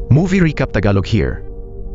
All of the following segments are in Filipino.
Movie Recap Tagalog here.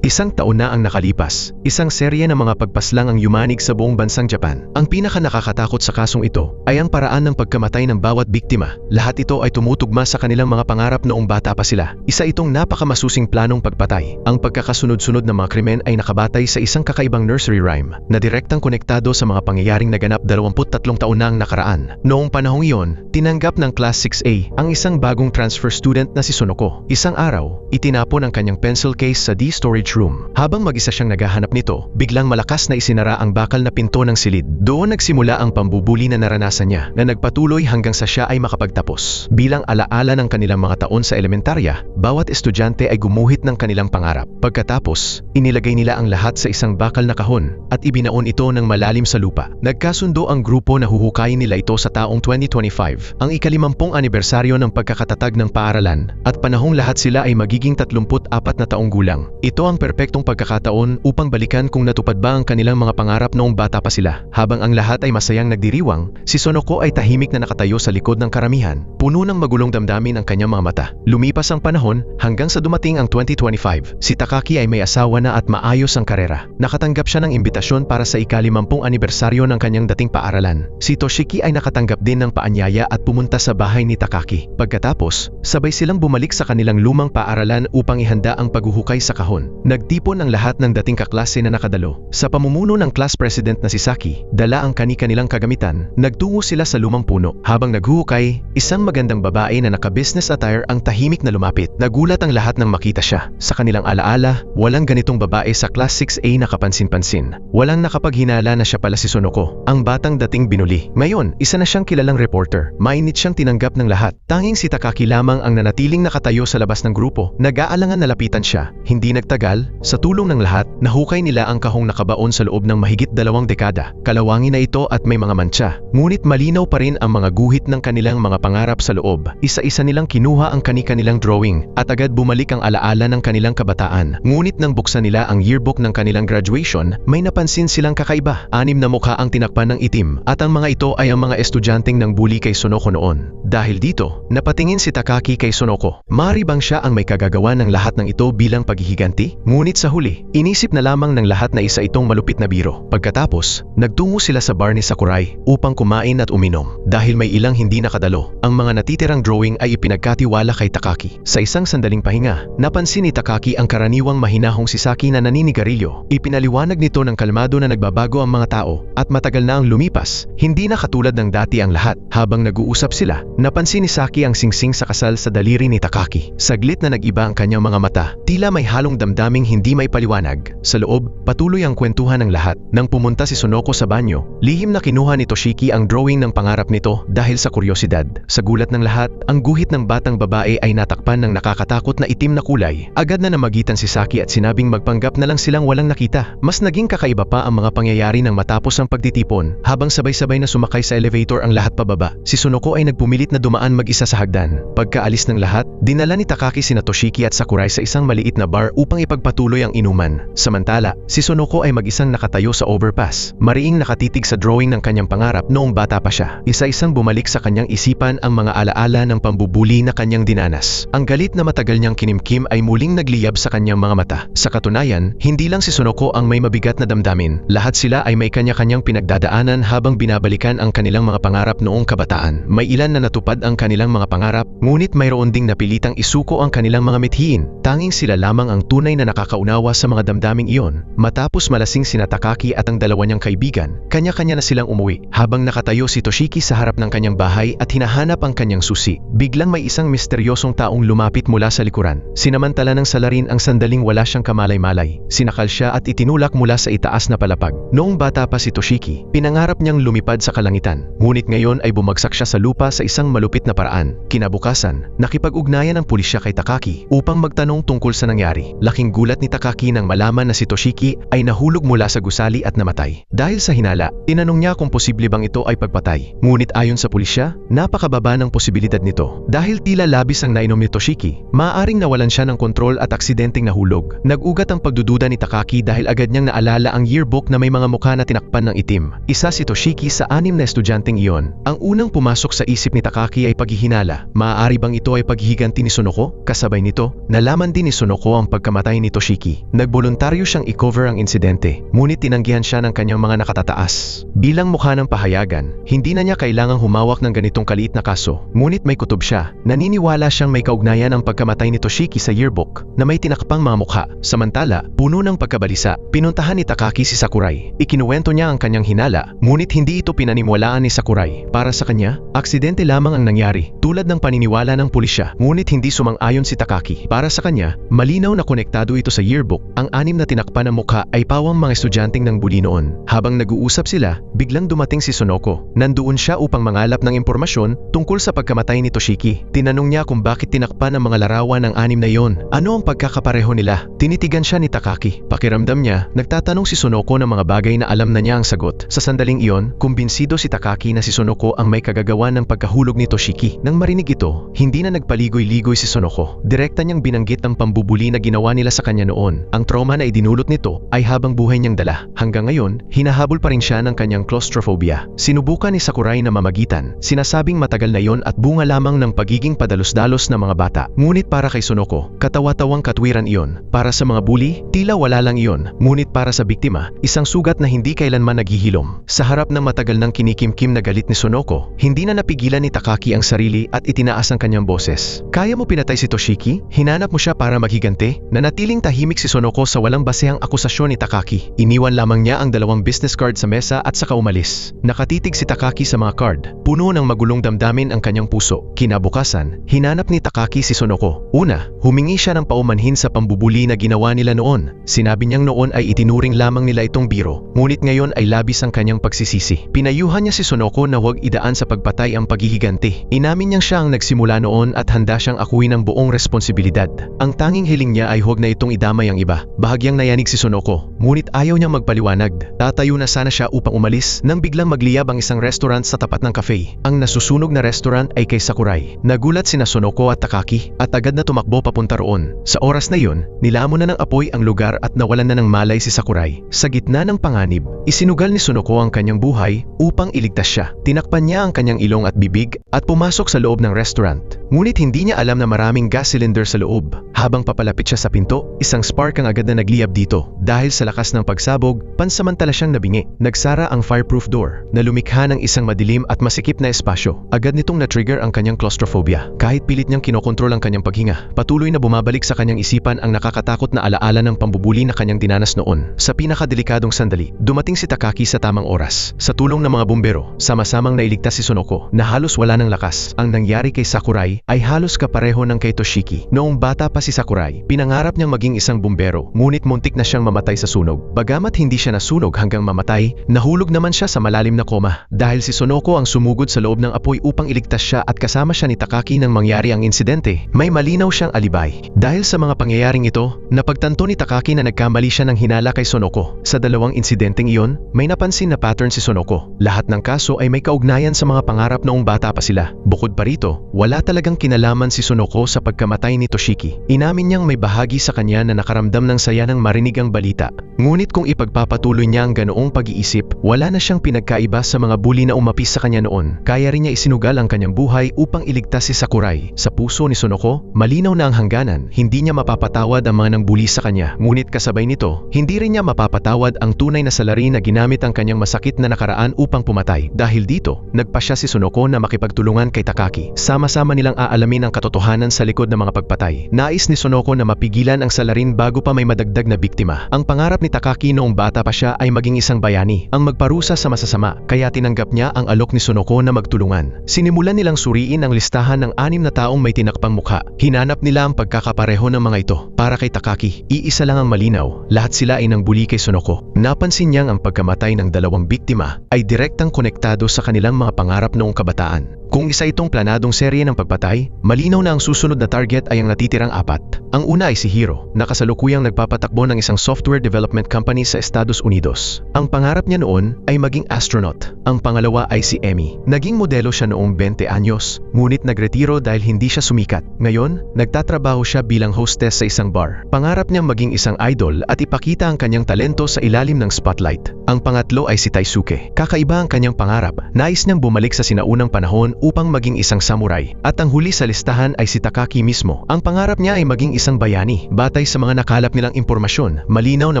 Isang taon na ang nakalipas, isang serye ng mga pagpaslang ang yumanig sa buong bansang Japan. Ang pinaka nakakatakot sa kasong ito ay ang paraan ng pagkamatay ng bawat biktima. Lahat ito ay tumutugma sa kanilang mga pangarap noong bata pa sila. Isa itong napakamasusing planong pagpatay. Ang pagkakasunod-sunod ng mga krimen ay nakabatay sa isang kakaibang nursery rhyme na direktang konektado sa mga pangyayaring naganap 23 taon na ang nakaraan. Noong panahong iyon, tinanggap ng Class 6A ang isang bagong transfer student na si Sonoko. Isang araw, itinapon ang kanyang pencil case sa D-storage room. Habang mag-isa siyang naghahanap nito, biglang malakas na isinara ang bakal na pinto ng silid. Doon nagsimula ang pambubuli na naranasan niya na nagpatuloy hanggang sa siya ay makapagtapos. Bilang alaala ng kanilang mga taon sa elementarya, bawat estudyante ay gumuhit ng kanilang pangarap. Pagkatapos, inilagay nila ang lahat sa isang bakal na kahon at ibinaon ito ng malalim sa lupa. Nagkasundo ang grupo na huhukayin nila ito sa taong 2025, ang ika-50 anibersaryo ng pagkakatatag ng paaralan, at panahong lahat sila ay magiging 34 na taong gulang. Ito ang perpektong pagkakataon upang balikan kung natupad ba ang kanilang mga pangarap noong bata pa sila. Habang ang lahat ay masayang nagdiriwang, si Sonoko ay tahimik na nakatayo sa likod ng karamihan, puno ng magulong damdamin ang kanyang mga mata. Lumipas ang panahon hanggang sa dumating ang 2025. Si Takaki ay may asawa na at maayos ang karera. Nakatanggap siya ng imbitasyon para sa ika-50 anibersaryo ng kanyang dating paaralan. Si Toshiki ay nakatanggap din ng paanyaya at pumunta sa bahay ni Takaki. Pagkatapos, sabay silang bumalik sa kanilang lumang paaralan upang ihanda ang paghuhukay sa kahon. Nagtipon ang lahat ng dating kaklase na nakadalo. Sa pamumuno ng class president na si Saki, dala ang kani-kanilang kagamitan, nagtungo sila sa lumang puno. Habang naghuhukay, isang magandang babae na naka-business attire ang tahimik na lumapit. Nagulat ang lahat nang makita siya. Sa kanilang alaala, walang ganitong babae sa class 6A na kapansin-pansin. Walang nakapaghinala na siya pala si Sonoko, ang batang dating binuli. Ngayon, isa na siyang kilalang reporter. Mainit siyang tinanggap ng lahat. Tanging si Takaki lamang ang nanatiling nakatayo sa labas ng grupo. Nag-aalangan na lapitan siya. Hindi nagtagal, sa tulong ng lahat, nahukay nila ang kahong nakabaon sa loob ng mahigit 2 dekada. Kalawangin na ito at may mga mantsa. Ngunit malinaw pa rin ang mga guhit ng kanilang mga pangarap sa loob. Isa-isa nilang kinuha ang kani-kanilang drawing at agad bumalik ang alaala ng kanilang kabataan. Ngunit nang buksan nila ang yearbook ng kanilang graduation, may napansin silang kakaiba. 6 na mukha ang tinakpan ng itim at ang mga ito ay ang mga estudyanteng nang bully kay Sonoko noon. Dahil dito, napatingin si Takaki kay Sonoko. Maaari bang siya ang may kagagawa ng lahat ng ito bilang paghihiganti? Ngunit sa huli, inisip na lamang ng lahat na isa itong malupit na biro. Pagkatapos, nagtungo sila sa bar ni Sakurai upang kumain at uminom. Dahil may ilang hindi nakadalo, ang mga natitirang drawing ay ipinagkatiwala kay Takaki. Sa isang sandaling pahinga, napansin ni Takaki ang karaniwang mahinahong si Saki na naninigarilyo. Ipinaliwanag nito ng kalmado na nagbabago ang mga tao at matagal na ang lumipas, hindi na katulad ng dati ang lahat. Habang nag-uusap sila, napansin ni Saki ang singsing sa kasal sa daliri ni Takaki. Saglit na nag-iba ang kanyang mga mata, tila may halong damdaming hindi may paliwanag. Sa loob, patuloy ang kwentuhan ng lahat. Nang pumunta si Sonoko sa banyo, lihim na kinuha ni Toshiki ang drawing ng pangarap nito dahil sa kuryosidad. Sa gulat ng lahat, ang guhit ng batang babae ay natakpan ng nakakatakot na itim na kulay. Agad na namagitan si Saki at sinabing magpanggap na lang silang walang nakita. Mas naging kakaiba pa ang mga pangyayari nang matapos ang pagtitipon. Habang sabay-sabay na sumakay sa elevator ang lahat pababa, si Sonoko ay nagpumilit na dumaan mag-isa sa hagdan. Pagkaalis ng lahat, dinala ni Takaki sina Toshiki at Sakurai sa isang maliit na bar upang ipagpatuloy ang inuman. Samantala, si Sonoko ay mag-isang nakatayo sa overpass, mariing nakatitig sa drawing ng kanyang pangarap noong bata pa siya. Isa-isang bumalik sa kanyang isipan ang mga alaala ng pambubuli na kanyang dinanas. Ang galit na matagal niyang kinimkim ay muling nagliyab sa kanyang mga mata. Sa katunayan, hindi lang si Sonoko ang may mabigat na damdamin. Lahat sila ay may kanya-kanyang pinagdadaanan habang binabalikan ang kanilang mga pangarap noong kabataan. May ilan na natupad ang kanilang mga pangarap, ngunit mayroon ding napilitang isuko ang kanilang mga mithiin. Tanging sila lamang ang tunay na nakakaunawa sa mga damdaming iyon. Matapos malasing sina Takaki at ang dalawa niyang kaibigan, kanya-kanya na silang umuwi. Habang nakatayo si Toshiki sa harap ng kanyang bahay at hinahanap ang kanyang susi, biglang may isang misteryosong taong lumapit mula sa likuran. Sinamantala ng salarin ang sandaling wala siyang kamalay-malay. Sinakal siya at itinulak mula sa itaas na palapag. Noong bata pa si Toshiki, pinangarap niyang lumipad sa kalangitan. Ngunit ngayon ay bumagsak siya sa lupa sa isang malupit na paraan. Kinabukasan, nakipag-ugnayan ang pulisya kay Takaki upang magtanong tungkol sa nangyari. Laking gulat ni Takaki nang malaman na si Toshiki ay nahulog mula sa gusali at namatay. Dahil sa hinala, tinanong niya kung posible bang ito ay pagpatay. Ngunit ayon sa pulisya, napakababa ng posibilidad nito. Dahil tila labis ang nainom ni Toshiki, maaaring nawalan siya ng kontrol at aksidenteng nahulog. Nag-ugat ang pagdududa ni Takaki dahil agad niyang naalala ang yearbook na may mga mukha na tinakpan ng itim. Isa si Toshiki sa 6 na estudyanteng iyon. Ang unang pumasok sa isip ni Takaki ay paghihinala. Maaari bang ito ay paghihiganti ni Sonoko? Kasabay nito, nalaman din ni Sonoko ang pagkamatay ni Toshiki. Nagboluntaryo siyang i-cover ang insidente, ngunit tinanggihan siya ng kanyang mga nakatataas. Bilang mukha ng pahayagan, hindi na niya kailangang humawak ng ganitong kaliit na kaso. Ngunit may kutob siya. Naniniwala siyang may kaugnayan ang pagkamatay ni Toshiki sa yearbook na may tinakpang mga mukha. Samantala, puno ng pagkabalisa, pinuntahan ni Takaki si Sakurai. Ikinuwento niya ang kanyang hinala, ngunit hindi ito pinaniwalaan ni Sakurai. Para sa kanya, aksidente lamang ang nangyari, tulad ng paniniwala ng pulisya. Ngunit hindi sumang-ayon si Takaki. Para sa kanya, malinaw na konektado ito sa yearbook. Ang 6 na tinakpan na mukha ay pawang mga estudyanteng ng bully noon. Habang nag-uusap sila, biglang dumating si Sonoko. Nandoon siya upang mangalap ng impormasyon tungkol sa pagkamatay ni Toshiki. Tinanong niya kung bakit tinakpan ang mga larawan ng 6 na yon. Ano ang pagkakapareho nila? Tinitigan siya ni Takaki. Pakiramdam niya, nagtatanong si Sonoko ng mga bagay na alam na niya ang sagot. Sa sandaling iyon, kumbinsido si Takaki na si Sonoko ang may kagagawa ng pagkahulog ni Toshiki. Nang marinig ito, hindi na nagpaligoy-ligoy si Sonoko. Direkta niyang binanggit ang pambubuli na ginawa nila sa kanya noon. Ang trauma na idinulot nito ay habang buhay niyang dala. Hanggang ngayon, hinahabol pa rin siya ng kanyang claustrophobia. Sinubukan ni Sakurai na mamagitan, sinasabing matagal na yon at bunga lamang ng pagiging padalos-dalos ng mga bata. Ngunit para kay Sonoko, katawa-tawang katwiran iyon. Para sa mga bully, tila wala lang iyon. Ngunit para sa biktima, isang sugat na hindi kailanman naghihilom. Sa harap ng matagal ng kinikimkim na galit ni Sonoko, hindi na napigilan ni Takaki ang sarili at itinaas ang kanyang boses. Kaya mo pinatay si Toshiki? Hinanap mo siya para maghigante? Nanatiling tahimik si Sonoko sa walang basehang akusasyon ni Takaki. Iniwan lamang niya ang 2 business card sa mesa at saka umalis. Nakatitig si Takaki sa mga card. Puno ng magulong damdamin ang kanyang puso. Kinabukasan, hinanap ni Takaki si Sonoko. Una, humingi siya ng paumanhin sa pambubuli na ginawa nila noon. Sinabi niyang noon ay itinuring lamang nila itong biro. Ngunit ngayon ay labis ang kanyang pagsisisi. Pinayuhan niya si Sonoko na huwag idaan sa pagpatay ang paghihiganti. Inamin niyang siya ang nagsimula noon at handa siyang akuin ng buong responsibilidad. Ang tanging hiling niya ay huwag na itong idamay ang iba. Bahagyang nayanig si Sonoko, ngunit ayaw niyang magpaliwanag. Tatayo na sana siya upang umalis nang biglang magliyab ang isang restaurant sa tapat ng cafe. Ang nasusunog na restaurant ay kay Sakurai. Nagulat sina Sonoko at Takaki at agad na tumakbo papunta roon. Sa oras na yun, nilamon na ng apoy ang lugar at nawalan na ng malay si Sakurai. Sa gitna ng panganib, isinugal ni Sonoko ang kanyang buhay upang iligtas siya. Tinakpan niya ang kanyang ilong at bibig at pumasok sa loob ng restaurant. Ngunit hindi niya alam na maraming gas cylinder sa loob. Habang papalapit siya sa pinto, isang spark ang agad na nagliyab dito. Dahil sa lakas ng pagsabog, pansamantala siyang nabingi. Nagsara ang fireproof door na lumikha ng isang madilim at masikip na espasyo. Agad nitong na-trigger ang kanyang claustrophobia. Kahit pilit niyang kinokontrol ang kanyang paghinga, patuloy na bumabalik sa kanyang isipan ang nakakatakot na alaala ng pambubuli na kanyang dinanas noon. Sa pinakadelikadong sandali, dumating si Takaki sa tamang oras. Sa tulong ng mga bumbero, sama-samang nailigtas si Sonoko na halos wala ng lakas. Ang nangyari kay Sakurai ay halos kapareho ng kay Toshiki. Noong bata pa si Sakurai, pinangarap niyang maging isang bumbero, ngunit muntik na siyang mamatay sa sunog. Bagamat hindi siya nasunog hanggang mamatay, nahulog naman siya sa malalim na koma. Dahil si Sonoko ang sumugod sa loob ng apoy upang iligtas siya at kasama siya ni Takaki nang mangyari ang insidente, may malinaw siyang alibay. Dahil sa mga pangyayaring ito, napagtanto ni Takaki na nagkamali siya ng hinala kay Sonoko. Sa 2 insidenteng iyon, may napansin na pattern si Sonoko. Lahat ng kaso ay may kaugnayan sa mga pangarap noong bata pa sila. Bukod pa rito, wala talagang kinalaman si Sonoko sa pagkamatay ni Toshiki. Inamin niyang may bahagi sa kanya na nakaramdam ng saya nang marinig ang balita. Ngunit kung ipagpapatuloy niya ang ganoong pag-iisip, wala na siyang pinagkaiba sa mga bully na umapis sa kanya noon. Kaya rin niya isinugal ang kanyang buhay upang iligtas si Sakurai. Sa puso ni Sonoko, malinaw na ang hangganan. Hindi niya mapapatawad ang mga nangbuli sa kanya. Ngunit kasabay nito, hindi rin niya mapapatawad ang tunay na salarin na ginamit ang kanyang masakit na nakaraan upang pumatay. Dahil dito, nagpasya si Sonoko na makipagtulungan kay Takaki. Sama-sama nilang aalamin ang katotohanan sa likod ng mga pagpatay. Nais ni Sonoko na mapigilan ang salarin bago pa may madagdag na biktima. Ang pangarap ni ni Takaki noong bata pa siya ay maging isang bayani, ang magparusa sa masasama, kaya tinanggap niya ang alok ni Sonoko na magtulungan. Sinimulan nilang suriin ang listahan ng 6 na taong may tinakpang mukha. Hinanap nila ang pagkakapareho ng mga ito. Para kay Takaki, iisa lang ang malinaw, lahat sila ay nangbuli kay Sonoko. Napansin niyang ang pagkamatay ng 2 biktima ay direktang konektado sa kanilang mga pangarap noong kabataan. Kung isa itong planadong serye ng pagpatay, malinaw na ang susunod na target ay ang natitirang 4. Ang una ay si Hiro, na kasalukuyang nagpapatakbo ng isang software development company sa Estados Unidos. Ang pangarap niya noon ay maging astronaut. Ang pangalawa ay si Emi. Naging modelo siya noong 20 anyos, ngunit nagretiro dahil hindi siya sumikat. Ngayon, nagtatrabaho siya bilang hostess sa isang bar. Pangarap niyang maging isang idol at ipakita ang kanyang talento sa ilalim ng spotlight. Ang pangatlo ay si Taisuke. Kakaiba ang kanyang pangarap. Nais niyang bumalik sa sinaunang panahon upang maging isang samurai. At ang huli sa listahan ay si Takaki mismo. Ang pangarap niya ay maging isang bayani. Batay sa mga nakalap nilang impormasyon, malinaw na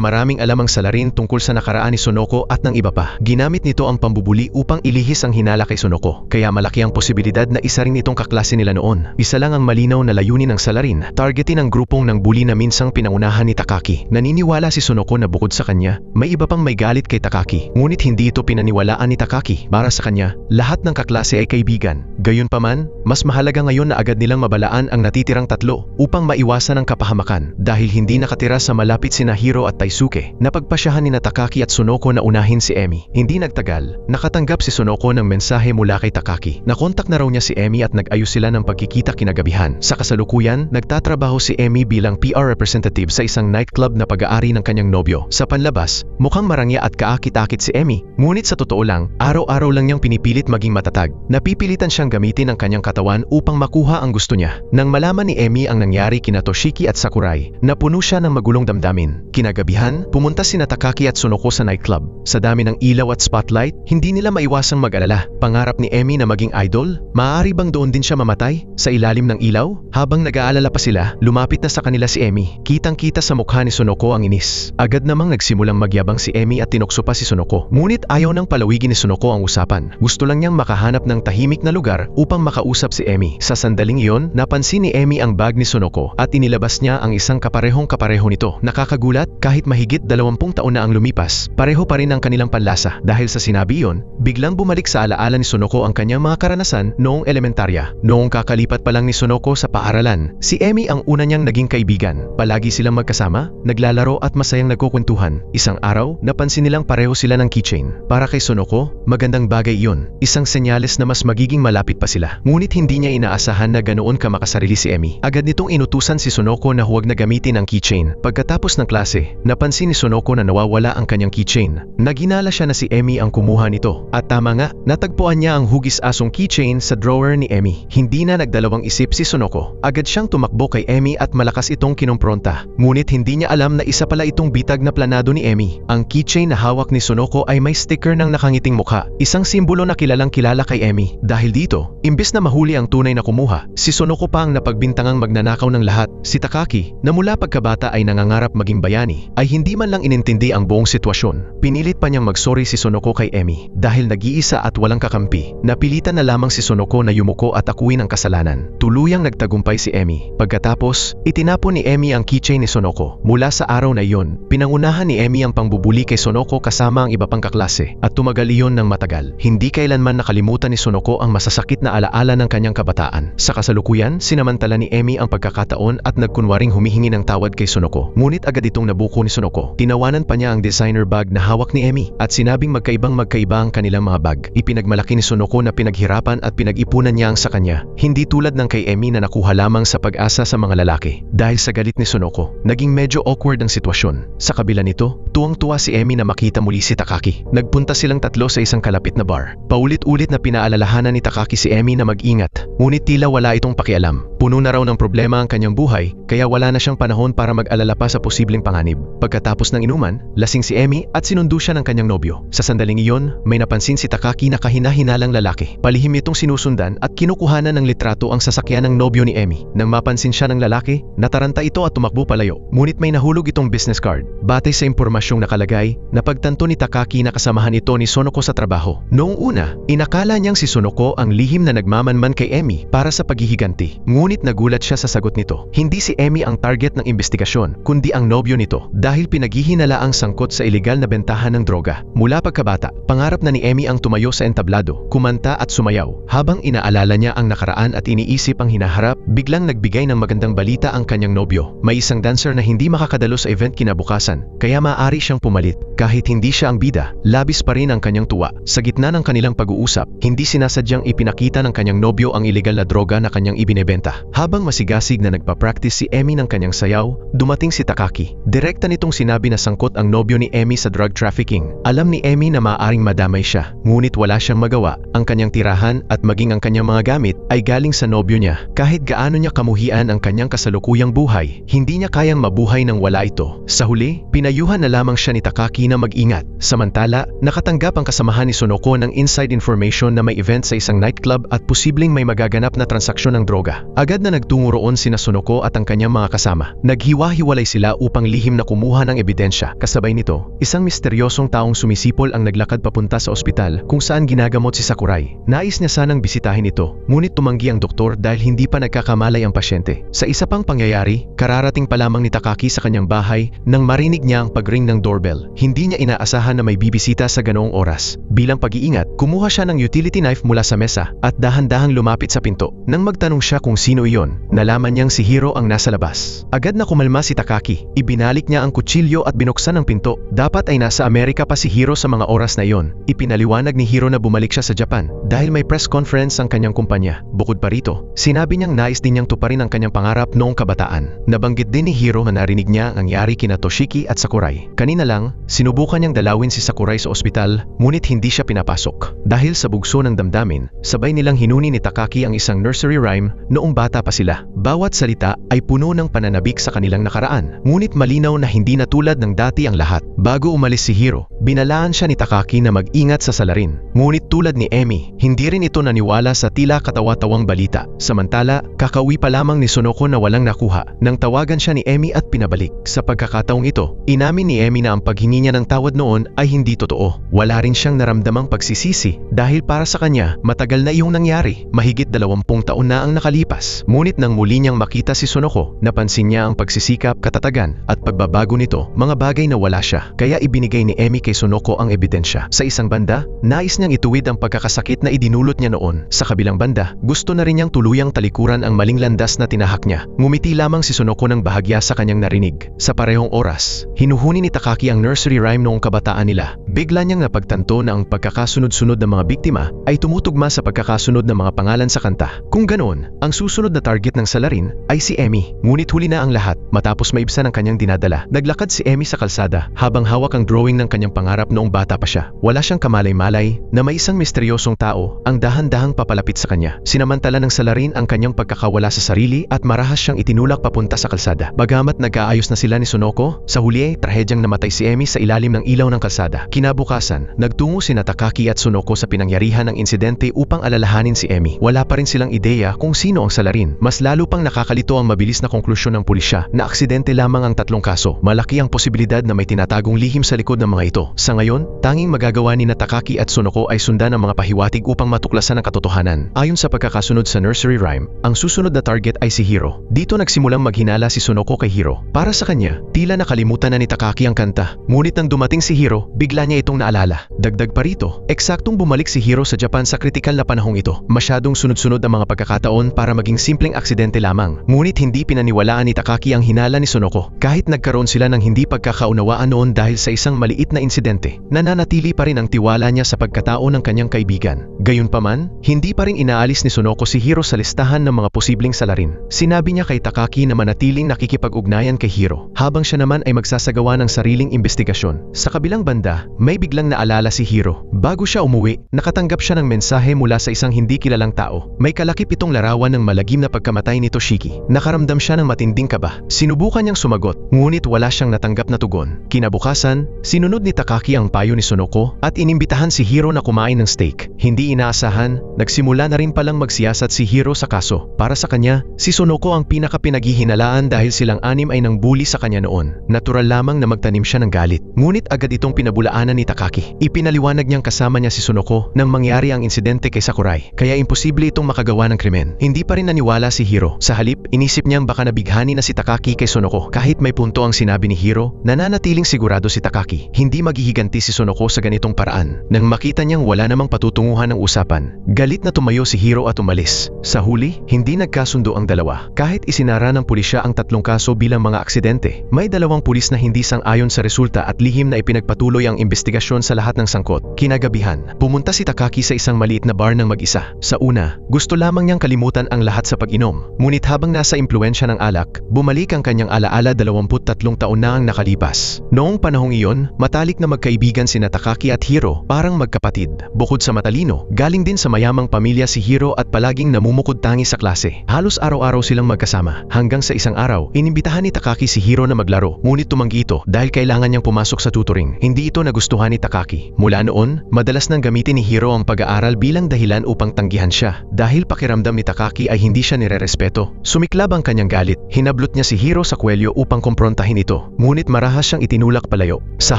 maraming alam ang salarin tungkol sa nakaraan ni Sonoko at ng iba pa. Ginamit nito ang pambubuli upang ilihis ang hinala kay Sonoko. Kaya malaki ang posibilidad na isa rin itong kaklase nila noon. Isa lang ang malinaw na layunin ng salarin, targetin ang grupong ng bully na minsang pinangunahan ni Takaki. Naniniwala si Sonoko na bukod sa kanya, may iba pang may galit kay Takaki. Ngunit hindi ito pinaniwalaan ni Takaki. Para sa kanya, lahat ng kaklase ay kaibigan. Gayunpaman, mas mahalaga ngayon na agad nilang mabalaan ang natitirang 3 upang maiwasan ang kapahamakan. Dahil hindi nakatira sa malapit sina Hiro at Taisuke, napagpasyahan ni Takaki at Sonoko na unahin si Emi. Hindi nagtagal, nakatanggap si Sonoko ng mensahe mula kay Takaki. Nakontak na raw niya si Emi at nag-ayos sila ng pagkikita kinagabihan. Sa kasalukuyan, nagtatrabaho si Emi bilang PR representative sa isang nightclub na pag-aari ng kanyang nobyo. Sa panlabas, mukhang marangya at kaakit-akit si Emi. Ngunit sa totoo lang, araw-araw lang niyang pinipilit maging matatag. Napipilitan siyang gamitin ang kanyang katawan upang makuha ang gusto niya. Nang malaman ni Emi ang nangyari kina Toshiki at Sakurai, napuno siya ng magulong damdamin. Kinagabihan, pumunta sina Takaki at Sonoko sa nightclub. Sa dami ng ilaw at spotlight, hindi nila maiwasang mag-alala. Pangarap ni Emi na maging idol? Maaari bang doon din siya mamatay? Sa ilalim ng ilaw? Habang nag-aalala pa sila, lumapit na sa kanila si Emi. Kitang-kita sa mukha ni Sonoko ang inis. Agad namang nagsimulang magyabang si Emi at tinukso pa si Sonoko. Ngunit ayaw nang palawigin ni Sonoko ang usapan. Gusto lang niyang makahanap ng tahimik na lugar upang makausap si Emi. Sa sandaling iyon, napansin ni Emi ang bag ni Sonoko at inilabas niya ang isang kapareho nito. Nakakagulat, kahit mahigit 20 taon na ang lumipas, pareho pa rin ang kanilang panlasa. Dahil sa sinabi iyon, biglang bumalik sa alaala ni Sonoko ang kanyang mga karanasan noong elementarya. Noong kakalipat pa lang ni Sonoko sa paaralan, si Emi ang una niyang naging kaibigan. Palagi silang magkasama, naglalaro at masayang nagkukwentuhan. Isang araw, napansin nilang pareho sila ng keychain. Para kay Sonoko, magandang bagay iyon. Isang senyales na mas magiging malapit pa sila. Ngunit hindi niya inaasahan na ganoon ka makasarili si Emi. Agad nitong inutusan si Sonoko na huwag na gamitin ang keychain. Pagkatapos ng klase, napansin ni Sonoko na nawawala ang kanyang keychain. Naginala siya na si Emi ang kumuha nito. At tama nga, natagpuan niya ang hugis asong keychain sa drawer ni Emi. Hindi na nagdalawang isip si Sonoko. Agad siyang tumakbo kay Emi at malakas itong kinumpronta. Ngunit hindi niya alam na isa pala itong bitag na planado ni Emi. Ang keychain na hawak ni Sonoko ay may sticker ng nakangiting mukha. Isang simbolo na kilalang kilala kay Emi. Dahil dito, imbes na mahuli ang tunay na kumuha, si Sonoko pa ang napagbintangang magnanakaw ng lahat. Si Takaki, na mula pagkabata ay nangangarap maging bayani, ay hindi man lang inintindi ang buong sitwasyon. Pinilit pa niyang magsorry si Sonoko kay Emi. Dahil nag-iisa at walang kakampi, napilitan na lamang si Sonoko na yumuko at akuin ang kasalanan. Tuluyang nagtagumpay si Emi. Pagkatapos, itinapon ni Emi ang keychain ni Sonoko. Mula sa araw na iyon, pinangunahan ni Emi ang pangbubuli kay Sonoko kasama ang iba pang kaklase. At tumagal iyon ng matagal. Hindi kailanman nakalimutan ni Sonoko ang masasakit na alaala ng kanyang kabataan. Sa kasalukuyan, sinamantala ni Emi ang pagkakataon at nagkunwaring humihingi ng tawad kay Sonoko. Ngunit agad itong nabuko ni Sonoko. Tinawanan pa niya ang designer bag na hawak ni Emi at sinabing magkaiba ang kanilang mga bag. Ipinagmalaki ni Sonoko na pinaghirapan at pinag-ipunan niya ang sa kanya. Hindi tulad ng kay Emi na nakuha lamang sa pag-asa sa mga lalaki. Dahil sa galit ni Sonoko, naging medyo awkward ang sitwasyon. Sa kabila nito, tuwang-tuwa si Emi na makita muli si Takaki. Nagpunta silang tatlo sa isang kalapit na bar. Paulit-ulit na pinaalalahanan ni Takaki si Emi na mag-ingat. Ngunit tila wala itong pakialam. Puno na raw ng problema ang kanyang buhay, kaya wala na siyang panahon para mag-alala pa sa posibleng panganib. Pagkatapos ng inuman, lasing si Emi at sinundo siya ng kanyang nobyo. Sa sandaling iyon, may napansin si Takaki na kahina-hinalang lalaki. Palihim itong sinusundan at kinukuhanan ng litrato ang sasakyan ng nobyo ni Emi. Nang mapansin siya ng lalaki, nataranta ito at tumakbo palayo. Ngunit may nahulog itong business card. Batay sa impormasyon impormasyong nakalagay, napagtanto ni Takaki na kasamahan ito ni Sonoko sa trabaho. Noong una, inakala niyang si Sonoko ang lihim na nagmamanman kay Emi para sa paghihiganti. Ngunit nagulat siya sa sagot nito. Hindi si Emi ang target ng investigasyon, kundi ang nobyo nito dahil pinaghihinalaang sangkot sa ilegal na bentahan ng droga. Mula pagkabata, pangarap na ni Emi ang tumayo sa entablado, kumanta at sumayaw. Habang inaalala niya ang nakaraan at iniisip ang hinaharap, biglang nagbigay ng magandang balita ang kanyang nobyo. May isang dancer na hindi makakadalo sa event kinabukasan, kaya maaari siyang pumalit. Kahit hindi siya ang bida, labis pa rin ang kanyang tuwa. Sa gitna ng kanilang pag-uusap, hindi sinasadyang ipinakita ng kanyang nobyo ang ilegal na droga na kanyang ibinebenta. Habang masigasig na nagpa-practice si Emi ng kanyang sayaw, dumating si Takaki. Direkta nitong sinabi na sangkot ang nobyo ni Emi sa drug trafficking. Alam ni Emi na maaaring madamay siya, ngunit wala siyang magawa. Ang kanyang tirahan at maging ang kanyang mga gamit ay galing sa nobyo niya. Kahit gaano niya kamuhian ang kanyang kasalukuyang buhay, hindi niya kayang mabuhay nang wala ito. Sa huli, pinayuhan na lamang siya ni Takaki na mag-ingat. Samantala, nakatanggap ang kasamahan ni Sonoko ng inside information na may event sa isang nightclub at posibleng may magaganap na transaksyon ng droga. Agad na nagtungo roon sina Sonoko at ang kanyang mga kasama. Naghiwa-hiwalay sila upang lihim na kumuha ng ebidensya. Kasabay nito, isang misteryosong taong sumisipol ang naglakad papunta sa ospital kung saan ginagamot si Sakurai. Nais niya sanang bisitahin ito, ngunit tumanggi ang doktor dahil hindi pa nagkakamalay ang pasyente. Sa isa pang pangyayari, kararating pa lamang ni Takaki sa kanyang bahay nang marinig niya ang pagring ng doorbell. Hindi niya inaasahan na may bibisita sa ganoong oras. Bilang pag-iingat, kumuha siya ng utility knife mula sa mesa at dahan-dahang lumapit sa pinto. Nang magtanong siya kung sino iyon, nalaman niyang si Hiro ang nasa labas. Agad na kumalma si Takaki. Ibinalik niya ang kutsilyo at binuksan ang pinto. Dapat ay nasa Amerika pa si Hiro sa mga oras na iyon. Ipinaliwanag ni Hiro na bumalik siya sa Japan dahil may press conference ang kanyang kumpanya. Bukod pa rito, sinabi niyang nais din niyang tuparin ang kanyang pangarap noong kabataan. Nabanggit din ni Hiro na narinig niya ang nangyari kina Toshiki at Sakurai. Kanina lang, sinubukan niyang dalawin si Sakurai sa ospital, ngunit hindi siya pinapasok. Dahil sa bugso ng damdamin, sabay nilang hinuni ni Takaki ang isang nursery rhyme noong bata pa sila. Bawat salita ay puno ng pananabik sa kanilang nakaraan, ngunit malinaw na hindi na tulad ng dati ang lahat. Bago umalis si Hiro, binalaan siya ni Takaki na mag-ingat sa salarin. Ngunit tulad ni Emi, hindi rin ito naniwala sa tila katawa-tawang balita. Samantala, kakauwi pa lamang ni Sonoko na walang nakuha nang tawagan siya ni Emi at pinabalik. Sa pagkakataong ito, inamin ni Emi na ang paghingi niya ng tawad noon ay hindi totoo. Wala rin siyang naramdamang pagsisisi dahil para sa kanya, matagal na iyong nangyari. Mahigit 20 taon na ang nakalipas. Ngunit nang muli niyang makita si Sonoko, napansin niya ang pagsisikap, katatagan at pagbabago nito, mga bagay na wala siya. Kaya ibinigay ni Emi kay Sonoko ang ebidensya. Sa isang banda, nais niyang ituwid ang pagkakasakit na idinulot niya noon. Sa kabilang banda, gusto na rin niyang tuluyang talikuran ang maling landas na tinahak niya. Ngumiti lamang si Sonoko ng bahagya sa kanyang narinig. Sa parehong oras, hinuhuni ni Takaki ang nursery rhyme noong kabataan nila. Bigla niyang napagtanto na ang pagkakasunod-sunod ng mga biktima ay tumutugma sa pagkakasunod ng mga pangalan sa kanta. Kung ganoon, ang susunod na target ng salarin ay si Emi. Ngunit huli na ang lahat matapos maibsan ang kanyang dinadala. Naglakad si Emi sa kalsada habang hawak ang drawing ng kanyang pangarap noong bata pa siya. Wala siyang kamalay-malay na may isang misteryosong tao ang dahan-dahang papalapit sa kanya. Sinamantala ng salarin ang kanyang pagkakawala sa sarili at marahas siyang itinulak papunta sa kalsada. Bagamat nag-aayos na sila ni Sonoko, sa huli trahedyang namatay si Emi sa ilalim ng ilaw ng kalsada. Kinabukasan, nagtungo sina Takaki at Sonoko sa pinangyarihan ng insidente upang alalahanin si Emi. Wala pa rin silang ideya kung sino ang salarin. Mas lalo pang nakakalito ang mabilis na konklusyon ng pulisya na aksidente lamang ang tatlong kaso. Malaki ang posibilidad na may tinatagong lihim sa likod ng mga ito. Sa ngayon, tanging magagawa ni Takaki at Sonoko ay sundan ang mga pahiwatig upang matuklasan ang katotohanan. Ayon sa pagkakasunod sa nursery rhyme, ang susunod na target ay si Hiro. Dito nagsimulang maghinala si Sonoko kay Hiro. Para sa kanya, tila nakalimutan na ni Takaki ang kanta. Ngunit nang dumating si Hiro, bigla niya itong naalala. Dagdag pa rito, eksaktong bumalik si Hiro sa Japan sa kritikal na panahong ito. Masyadong sunod-sunod ang mga pagkakataon para maging simpleng aksidente lamang. Ngunit hindi pinaniwalaan ni Takaki ang hinala ni Sonoko. Kahit nagkaroon sila ng hindi pagkakaunawaan noon dahil sa isang maliit na insidente, nananatili pa rin ang tiwala niya sa pagkatao ng kanyang kaibigan. Gayunpaman, hindi pa rin inaalis ni Sonoko si Hiro sa listahan ng mga posibleng salarin. Sinabi niya kay Takaki na manatiling nakikipag-ugnayan kay Hiro, habang siya naman ay magsasagawa ng sariling investigasyon. Sa kabilang banda, may biglang naalala si Hiro. Bago siya umuwi, nakatanggap siya ng mensahe mula sa isang hindi kilalang tao. May kalakip itong larawan ng malagim na pagkamatay ni Toshiki. Nakaramdam siya ng matinding kaba. Sinubukan niyang sumagot, ngunit wala siyang natanggap na tugon. Kinabukasan, sinunod ni Takaki ang payo ni Sonoko at inimbitahan si Hiro na kumain ng steak. Hindi inaasahan, nagsimula na rin palang magsiyasat si Hiro sa kaso. Para sa kanya, si Sonoko ang pinakapinaghihinalaan dahil silang anim ay nangbuli sa kanya noon. Natural lamang na magtanim magtanim siya ng galit. Ngunit agad itong pinabulaanan ni Takaki. Ipinaliwanag niyang kasama niya si Sonoko nang mangyari ang insidente kay Sakurai, kaya imposible itong makagawa ng krimen. Hindi pa rin naniwala si Hiro. Sa halip, inisip niyang baka nabighani na si Takaki kay Sonoko. Kahit may punto ang sinabi ni Hiro, nananatiling sigurado si Takaki. Hindi maghihiganti si Sonoko sa ganitong paraan. Nang makita niyang wala namang patutunguhan ng usapan, galit na tumayo si Hiro at umalis. Sa huli, hindi nagkasundo ang dalawa. Kahit isinara ng pulisya ang 3 kaso bilang mga aksidente, may 2 pulis na hindi sang-ayon sa resulta at lihim na ipinagpatuloy ang investigasyon sa lahat ng sangkot. Kinagabihan, pumunta si Takaki sa isang maliit na bar ng mag-isa. Sa una, gusto lamang niyang kalimutan ang lahat sa pag-inom. Ngunit habang nasa impluensya ng alak, bumalik ang kanyang alaala. 23 taon na ang nakalipas. Noong panahong iyon, matalik na magkaibigan sina Takaki at Hiro, parang magkapatid. Bukod sa matalino, galing din sa mayamang pamilya si Hiro at palaging namumukod tangi sa klase. Halos araw-araw silang magkasama. Hanggang sa isang araw, inimbitahan ni Takaki si Hiro na maglaro. Ngunit tumanggi ito dahil kailangan niyang pumasok sa tutoring. Hindi ito nagustuhan ni Takaki. Mula noon, madalas nang gamitin ni Hiro ang pag-aaral bilang dahilan upang tanggihan siya. Dahil pakiramdam ni Takaki ay hindi siya nirerespeto, sumiklab ang kanyang galit. Hinablot niya si Hiro sa kwelyo upang kumprontahin ito. Ngunit marahas siyang itinulak palayo. Sa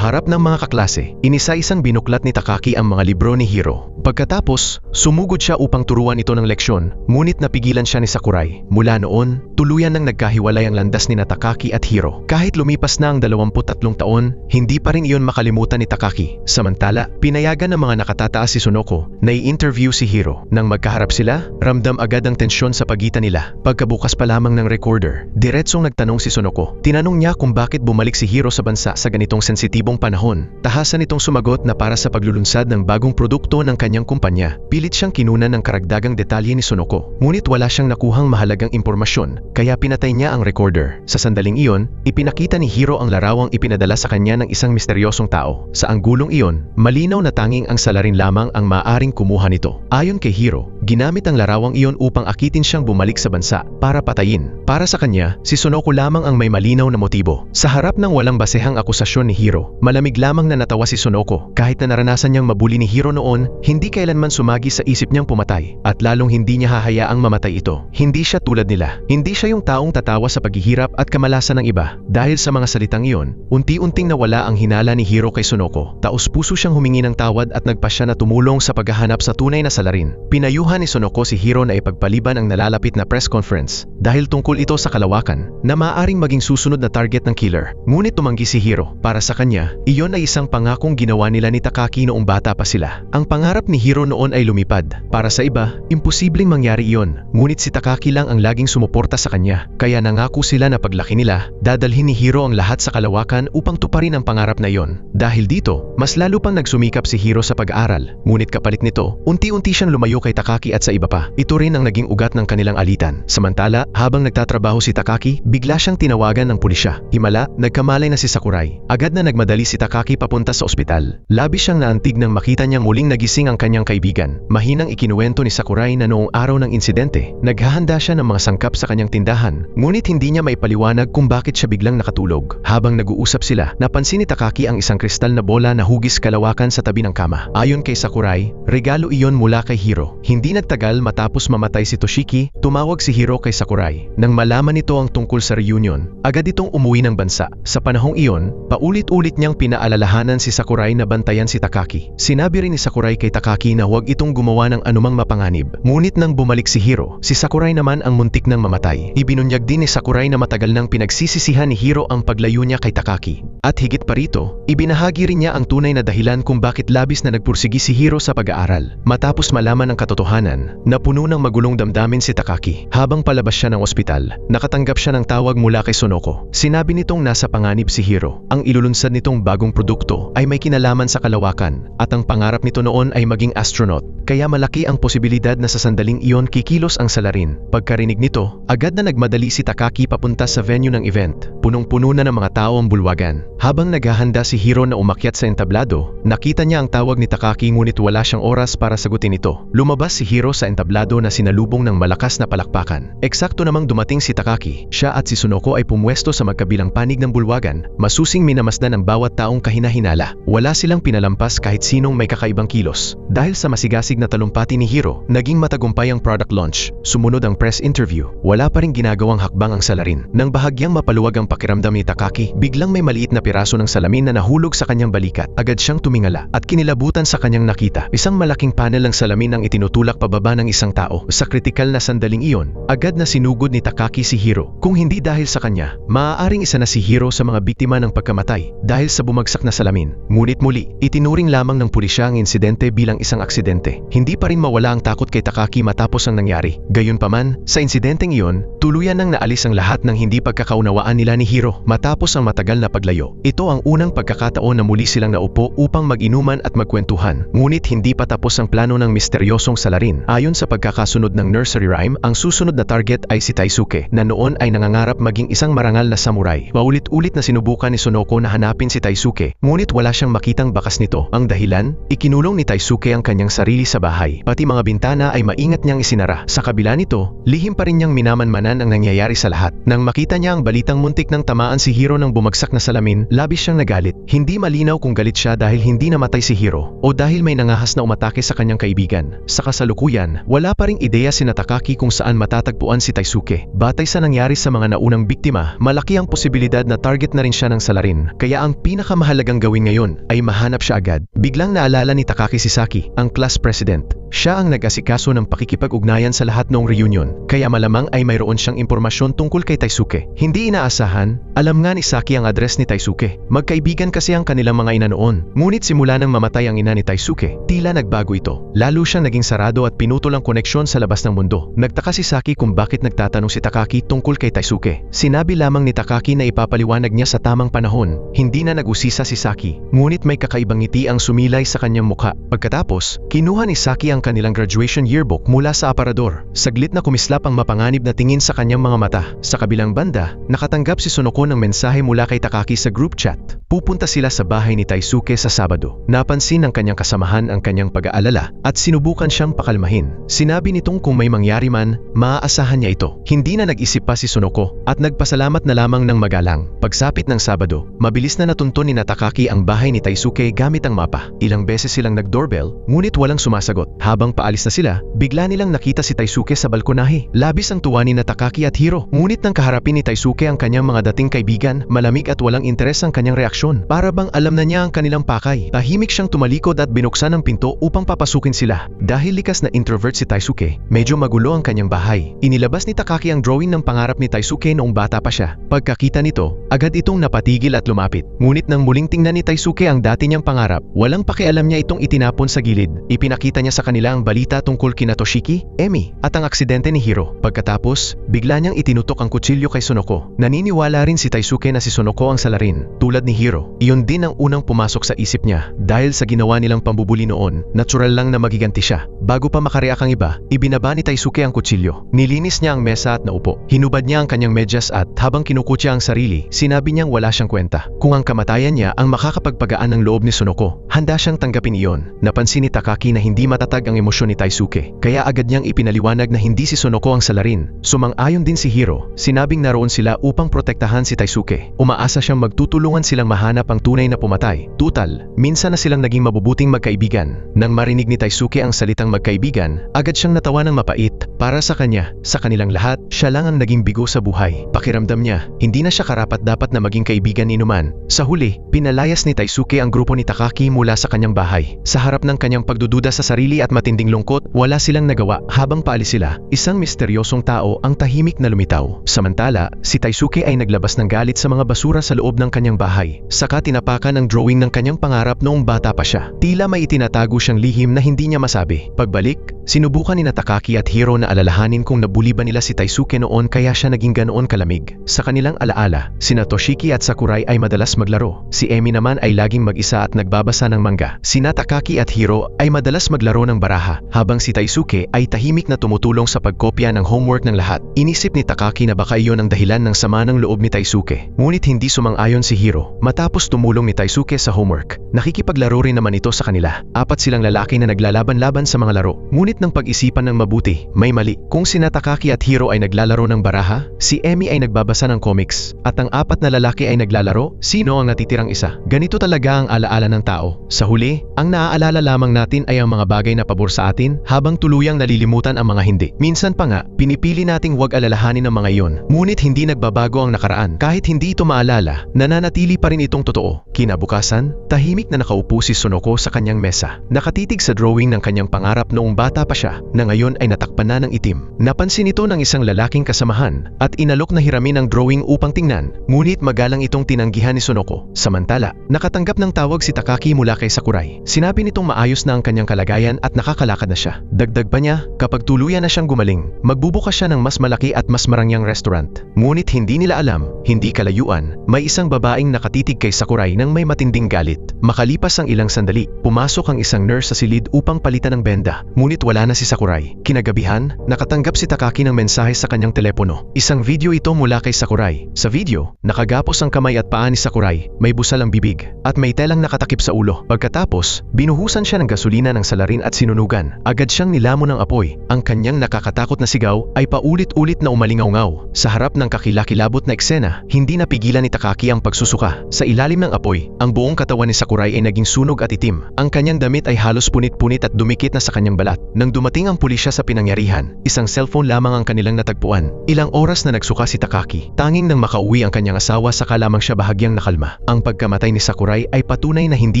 harap ng mga kaklase, inisa-isang binuklat ni Takaki ang mga libro ni Hiro. Pagkatapos, sumugod siya upang turuan ito ng leksyon, ngunit napigilan siya ni Sakurai. Mula noon, tuluyan nang nagkahiwalay ang landas ni Takaki at Hiro. Kahit lumipas na ang 23 taon, hindi pa rin iyon makalimutan ni Takaki. Samantala, pinayagan ng mga nakatataas si Sonoko na i-interview si Hiro. Nang magkaharap sila, ramdam agad ang tensyon sa pagitan nila. Pagkabukas pa lamang ng recorder, diretsong nagtanong si Sonoko. Tinanong niya kung bakit bumalik si Hiro sa bansa sa ganitong sensitibong panahon. Tahasan itong sumagot na para sa paglulunsad ng bagong produkto ng kanyang kumpanya. Pilit siyang kinunan ng karagdagang detalye ni Sonoko. Ngunit wala siyang nakuhang mahalagang impormasyon, kaya pinatay niya ang recorder. Sa sandaling iyon, ipinakita ni Hiro ang larawang ipinadala sa kanya ng isang misteryosong tao. Sa anggulong iyon, malinaw na tanging ang salarin lamang ang maaaring kumuha nito. Ayon kay Hiro, ginamit ang larawang iyon upang akitin siyang bumalik sa bansa para patayin. Para sa kanya, si Sonoko lamang ang may malinaw na motibo. Sa harap ng walang basehang akusasyon ni Hiro, malamig lamang na natawa si Sonoko. Kahit na naranasan niyang mabuli ni Hiro noon, hindi kailanman sumagi sa isip niyang pumatay, at lalong hindi niya hahayaang mamatay ito. Hindi siya tulad nila. Hindi siya yung taong tatawa sa paghihirap at kamalasan ng iba. Dahil sa mga salitang iyon, unti-unting nawala ang hinala ni Hiro kay Sonoko. Taos-puso siyang humingi ng tawad at nagpasya na tumulong sa paghahanap sa tunay na salarin. Pinayuhan ni Sonoko si Hiro na ipagpaliban ang nalalapit na press conference dahil tungkol ito sa kalawakan na maaaring maging susunod na target ng killer. Ngunit tumanggi si Hiro. Para sa kanya, iyon ay isang pangakong ginawa nila ni Takaki noong bata pa sila. Ang pangarap ni Hiro noon ay lumipad. Para sa iba, imposibleng mangyari iyon. Ngunit si Takaki lang ang laging sumuporta sa kanya. Kaya nangako sila na paglaki nila, dadalhin ni Hiro ang lahat sa kalawakan upang tuparin ang pangarap na iyon. Dahil dito, mas lalo pang nagsumikap si Hiro sa pag-aaral. Ngunit kapalit nito, unti-unti siyang lumayo kay Takaki at sa iba pa. Ito rin ang naging ugat ng kanilang alitan. Samantala, habang nagtatrabaho si Takaki, bigla siyang tinawagan ng pulisya. Himala, nagkamalay na si Sakurai. Agad na nagmadali si Takaki papunta sa ospital. Labis siyang naantig nang makita niyang muling nagising ang kanyang kaibigan. Mahinang ikinuwento ni Sakurai na noong araw ng insidente, naghahanda siya ng mga sangkap sa kanyang tindahan. Ngunit hindi niya maipaliwanag kung bakit siya biglang nakatulog. Habang nag-uusap sila, napansin ni Takaki ang isang kristal na bola na hugis kalawakan sa tabi ng kama. Ayon kay Sakurai, regalo iyon mula kay Hiro. Hindi nagtagal matapos mamatay si Toshiki, tumawag si Hiro kay Sakurai. Nang malaman nito ang tungkol sa reunion, agad itong umuwi ng bansa. Sa panahong iyon, paulit-ulit niyang pinaalalahanan si Sakurai na bantayan si Takaki. Sinabi rin ni Sakurai kay Takaki na huwag itong gumawa ng anumang mapanganib. Ngunit nang bumalik si Hiro, si Sakurai naman ang muntik nang mamatay. Ibinunyag din ni Sakurai na matagal nang pinagsisisihan ni Hiro ang paglayo niya kay Takaki. At higit pa rito, ibinahagi rin niya ang tunay na dahilan kung bakit labis na nagpursigi si Hiro sa pag-aaral. Matapos malaman ang katotohanan, napuno ng magulong damdamin si Takaki. Habang palabas siya ng ospital, nakatanggap siya ng tawag mula kay Sonoko. Sinabi nitong nasa panganib si Hiro. Ang ilulunsad nitong bagong produkto ay may kinalaman sa kalawakan, at ang pangarap nito noon ay maging astronaut. Kaya malaki ang posibilidad na sa sandaling iyon kikilos ang salarin. Pagkarinig nito, agad na nagmadali si Takaki papunta sa venue ng event. Punong-puno na ng mga tao ang bulwagan. Habang naghahanda si Hiro na umakyat sa entablado, nakita niya ang tawag ni Takaki ngunit wala siyang oras para sagutin ito. Lumabas si Hiro sa entablado na sinalubong ng malakas na palakpakan. Eksakto namang dumating si Takaki. Siya at si Sonoko ay pumwesto sa magkabilang panig ng bulwagan. Masusing minamasdan ang bawat taong kahina-hinala. Wala silang pinalampas kahit sinong may kakaibang kilos. Dahil sa masigasig na talumpati ni Hiro, naging matagumpay ang product launch. Sumunod ang press interview. Wala pa ring ginagawang hakbang ang salarin. Nang bahagyang mapaluwag ang pakiramdam ni Takaki, biglang may may maliit na piraso ng salamin na nahulog sa kanyang balikat. Agad siyang tumingala at kinilabutan sa kanyang nakita. Isang malaking panel ng salamin ang itinutulak pababa ng isang tao. Sa kritikal na sandaling iyon, agad na sinugod ni Takaki si Hiro. Kung hindi dahil sa kanya, maaaring isa na si Hiro sa mga biktima ng pagkamatay dahil sa bumagsak na salamin. Ngunit muli, itinuring lamang ng pulisya ang insidente bilang isang aksidente. Hindi pa rin mawala ang takot kay Takaki matapos ang nangyari. Gayunpaman, sa insidenteng iyon, tuluyan nang naalis ang lahat ng hindi pagkakaunawaan nila ni Hiro matapos ang matagal na paglayo. Ito ang unang pagkakataon na muli silang naupo upang mag-inuman at magkwentuhan. Ngunit hindi pa tapos ang plano ng misteryosong salarin. Ayon sa pagkakasunod ng nursery rhyme, ang susunod na target ay si Taisuke na noon ay nangangarap maging isang marangal na samurai. Paulit-ulit na sinubukan ni Sonoko na hanapin si Taisuke, ngunit wala siyang makitang bakas nito. Ang dahilan, ikinulong ni Taisuke ang kanyang sarili sa bahay. Pati mga bintana ay maingat niyang isinara. Sa kabila nito, lihim pa rin niyang minamanmanan ang nangyayari sa lahat. Nang makita niya ang balitang muntik ng tamaan si Hiro ng bumagsak na salamin, labis siyang nagalit. Hindi malinaw kung galit siya dahil hindi namatay si Hiro o dahil may nangahas na umatake sa kanyang kaibigan. Sa kasalukuyan, wala pa ring ideya si Takaki kung saan matatagpuan si Taisuke. Batay sa nangyari sa mga naunang biktima, malaki ang posibilidad na target na rin siya ng salarin. Kaya ang pinakamahalagang gawin ngayon ay mahanap siya agad. Biglang naalala ni Takaki si Saki, ang class president. Siya ang nag-asikaso ng pakikipag-ugnayan sa lahat noong reunion, kaya malamang ay mayroon siyang impormasyon tungkol kay Taisuke. Hindi inaasahan, alam nga ni Saki ang address ni Taisuke. Magkaibigan kasi ang kanilang mga ina noon. Ngunit simula nang mamatay ang ina ni Taisuke, tila nagbago ito. Lalo siyang naging sarado at pinutol ang koneksyon sa labas ng mundo. Nagtaka si Saki kung bakit nagtatanong si Takaki tungkol kay Taisuke. Sinabi lamang ni Takaki na ipapaliwanag niya sa tamang panahon. Hindi na nag-usisa si Saki, ngunit may kakaibang ngiti ang sumilay sa kanyang mukha. Pagkatapos, kinuha ni Saki ang kanilang graduation yearbook mula sa aparador. Saglit na kumislap ang mapanganib na tingin sa kanyang mga mata. Sa kabilang banda, nakatanggap si Sonoko ng mensahe mula kay Takaki sa group chat. Pupunta sila sa bahay ni Taisuke sa Sabado. Napansin ng kanyang kasamahan ang kanyang pag-aalala at sinubukan siyang pakalmahin. Sinabi nitong kung may mangyari man, maaasahan niya ito. Hindi na nag-isip pa si Sonoko at nagpasalamat na lamang ng magalang. Pagsapit ng Sabado, mabilis na natunton ni Takaki ang bahay ni Taisuke gamit ang mapa. Ilang beses silang nag-doorbell, ngunit walang sumasagot. Habang paalis na sila, bigla nilang nakita si Taisuke sa balkonahe. Labis ang tuwa ni Takaki at Hiro. Ngunit nang kaharapin ni Taisuke ang kanyang mga dating kaibigan, malamig at walang interes ang kanyang reaksyon. Para bang alam na niya ang kanilang pakay. Tahimik siyang tumalikod at binuksan ang pinto upang papasukin sila. Dahil likas na introvert si Taisuke, medyo magulo ang kanyang bahay. Inilabas ni Takaki ang drawing ng pangarap ni Taisuke noong bata pa siya. Pagkakita nito, agad itong napatigil at lumapit. Ngunit nang muling tingnan ni Taisuke ang dati niyang pangarap, walang pakialam niya itong itinapon sa gilid. Ipinakita niya sa kanila ang balita tungkol kina Toshiki, Emi, at ang aksidente ni Hiro. Pagkatapos, bigla niyang itinutok ang kutsilyo kay Sonoko. Naniniwala rin si Taisuke na si Sonoko ang salarin. Tulad ni Hiro, iyon din ang unang pumasok sa isip niya. Dahil sa ginawa nilang pambubuli noon, natural lang na magiganti siya. Bago pa makareak ang iba, ibinaba ni Taisuke ang kutsilyo. Nilinis niya ang mesa at naupo. Hinubad niya ang kanyang medyas at habang kinukutya ang sarili, sinabi niyang wala siyang kwenta. Kung ang kamatayan niya ang makakapagpagaan ng loob ni Sonoko, handa siyang tanggapin iyon. Napansin ni Takaki na hindi matatag ang emosyon ni Taisuke, kaya agad niyang ipinaliwanag na hindi si Sonoko ang salarin. Sumang-ayon din si Hiro. Sinabing naroon sila upang protektahan si Taisuke. Umaasa siyang magtutulungan silang mahanap ang tunay na pumatay. Tutal, minsan na silang naging mabubuting magkaibigan. Nang marinig ni Taisuke ang salitang magkaibigan, agad siyang natawa ng mapait. Para sa kanya, sa kanilang lahat, siya lang ang naging bigo sa buhay. Pakiramdam niya, hindi na siya karapat-dapat na maging kaibigan ni Numan. Sa huli, pinalayas ni Taisuke ang grupo ni Takaki mula sa kanyang bahay. Sa harap ng kanyang pagdududa sa sarili at matinding lungkot, wala silang nagawa. Habang paalis sila, isang misteryosong tao ang tahimik na lumitaw. Samantala, si Taisuke ay naglabas ng galit sa mga basura sa loob ng kanyang bahay. Saka tinapakan ang drawing ng kanyang pangarap noong bata pa siya. Tila may itinatago siyang lihim na hindi niya masabi. Pagbalik, sinubukan ni Takaki at Hiro na alalahanin kung nabuli ba nila si Taisuke noon kaya siya naging ganoon kalamig. Sa kanilang alaala, sina Toshiki at Sakurai ay madalas maglaro. Si Emi naman ay laging mag-isa at nagbabasa ng manga. Sina Takaki at Hiro ay madalas maglaro ng baraha, habang si Taisuke ay tahimik na tumutulong sa pagkopya ng homework ng lahat. Inisip ni Takaki na baka iyon ang dahilan ng sama ng loob ni Taisuke. Ngunit hindi sumang-ayon si Hiro. Matapos tumulong ni Taisuke sa homework, nakikipaglaro rin naman ito sa kanila. Apat silang lalaki na naglalaban-laban sa mga laro. Ngunit Ngunit nang pag-isipan ng mabuti, may mali. Kung sina Takaki at Hiro ay naglalaro ng baraha, si Emi ay nagbabasa ng comics, at ang apat na lalaki ay naglalaro, sino ang natitirang isa? Ganito talaga ang alaala ng tao. Sa huli, ang naaalala lamang natin ay ang mga bagay na pabor sa atin, habang tuluyang nalilimutan ang mga hindi. Minsan pa nga, pinipili nating huwag alalahanin ang mga iyon. Ngunit hindi nagbabago ang nakaraan. Kahit hindi ito maalala, nananatili pa rin itong totoo. Kinabukasan, tahimik na nakaupo si Sonoko sa kanyang mesa. Nakatitig sa drawing ng kanyang pangarap noong bata pa siya, na ngayon ay natakpan na ng itim. Napansin ito ng isang lalaking kasamahan, at inalok na hiramin ang drawing upang tingnan, ngunit magalang itong tinanggihan ni Sonoko. Samantala, nakatanggap ng tawag si Takaki mula kay Sakurai. Sinabi nitong maayos na ang kanyang kalagayan at nakakalakad na siya. Dagdag pa niya, kapag tuluyan na siyang gumaling, magbubukas siya ng mas malaki at mas marangyang restaurant. Ngunit hindi nila alam, hindi kalayuan, may isang babaeng nakatitig kay Sakurai nang may matinding galit. Makalipas ang ilang sandali, pumasok ang isang nurse sa silid upang palitan ng benda, ngunit wala na si Sakurai. Kinagabihan, nakatanggap si Takaki ng mensahe sa kanyang telepono. Isang video ito mula kay Sakurai. Sa video, nakagapos ang kamay at paa ni Sakurai, may busal ang bibig, at may telang nakatakip sa ulo. Pagkatapos, binuhusan siya ng gasolina ng salarin at sinunugan. Agad siyang nilamon ng apoy. Ang kanyang nakakatakot na sigaw ay paulit-ulit na umalingaw-ngaw. Sa harap ng kakilakilabot na eksena, hindi napigilan ni Takaki ang pagsusuka. Sa ilalim ng apoy, ang buong katawan ni Sakurai ay naging sunog at itim. Ang kanyang damit ay halos punit-punit at dumikit na sa kanyang balat. Nang dumating ang pulisya sa pinangyarihan, isang cellphone lamang ang kanilang natagpuan. Ilang oras na nagsuka si Takaki. Tanging nang makauwi ang kanyang asawa saka lamang siya bahagyang nakalma. Ang pagkamatay ni Sakurai ay patunay na hindi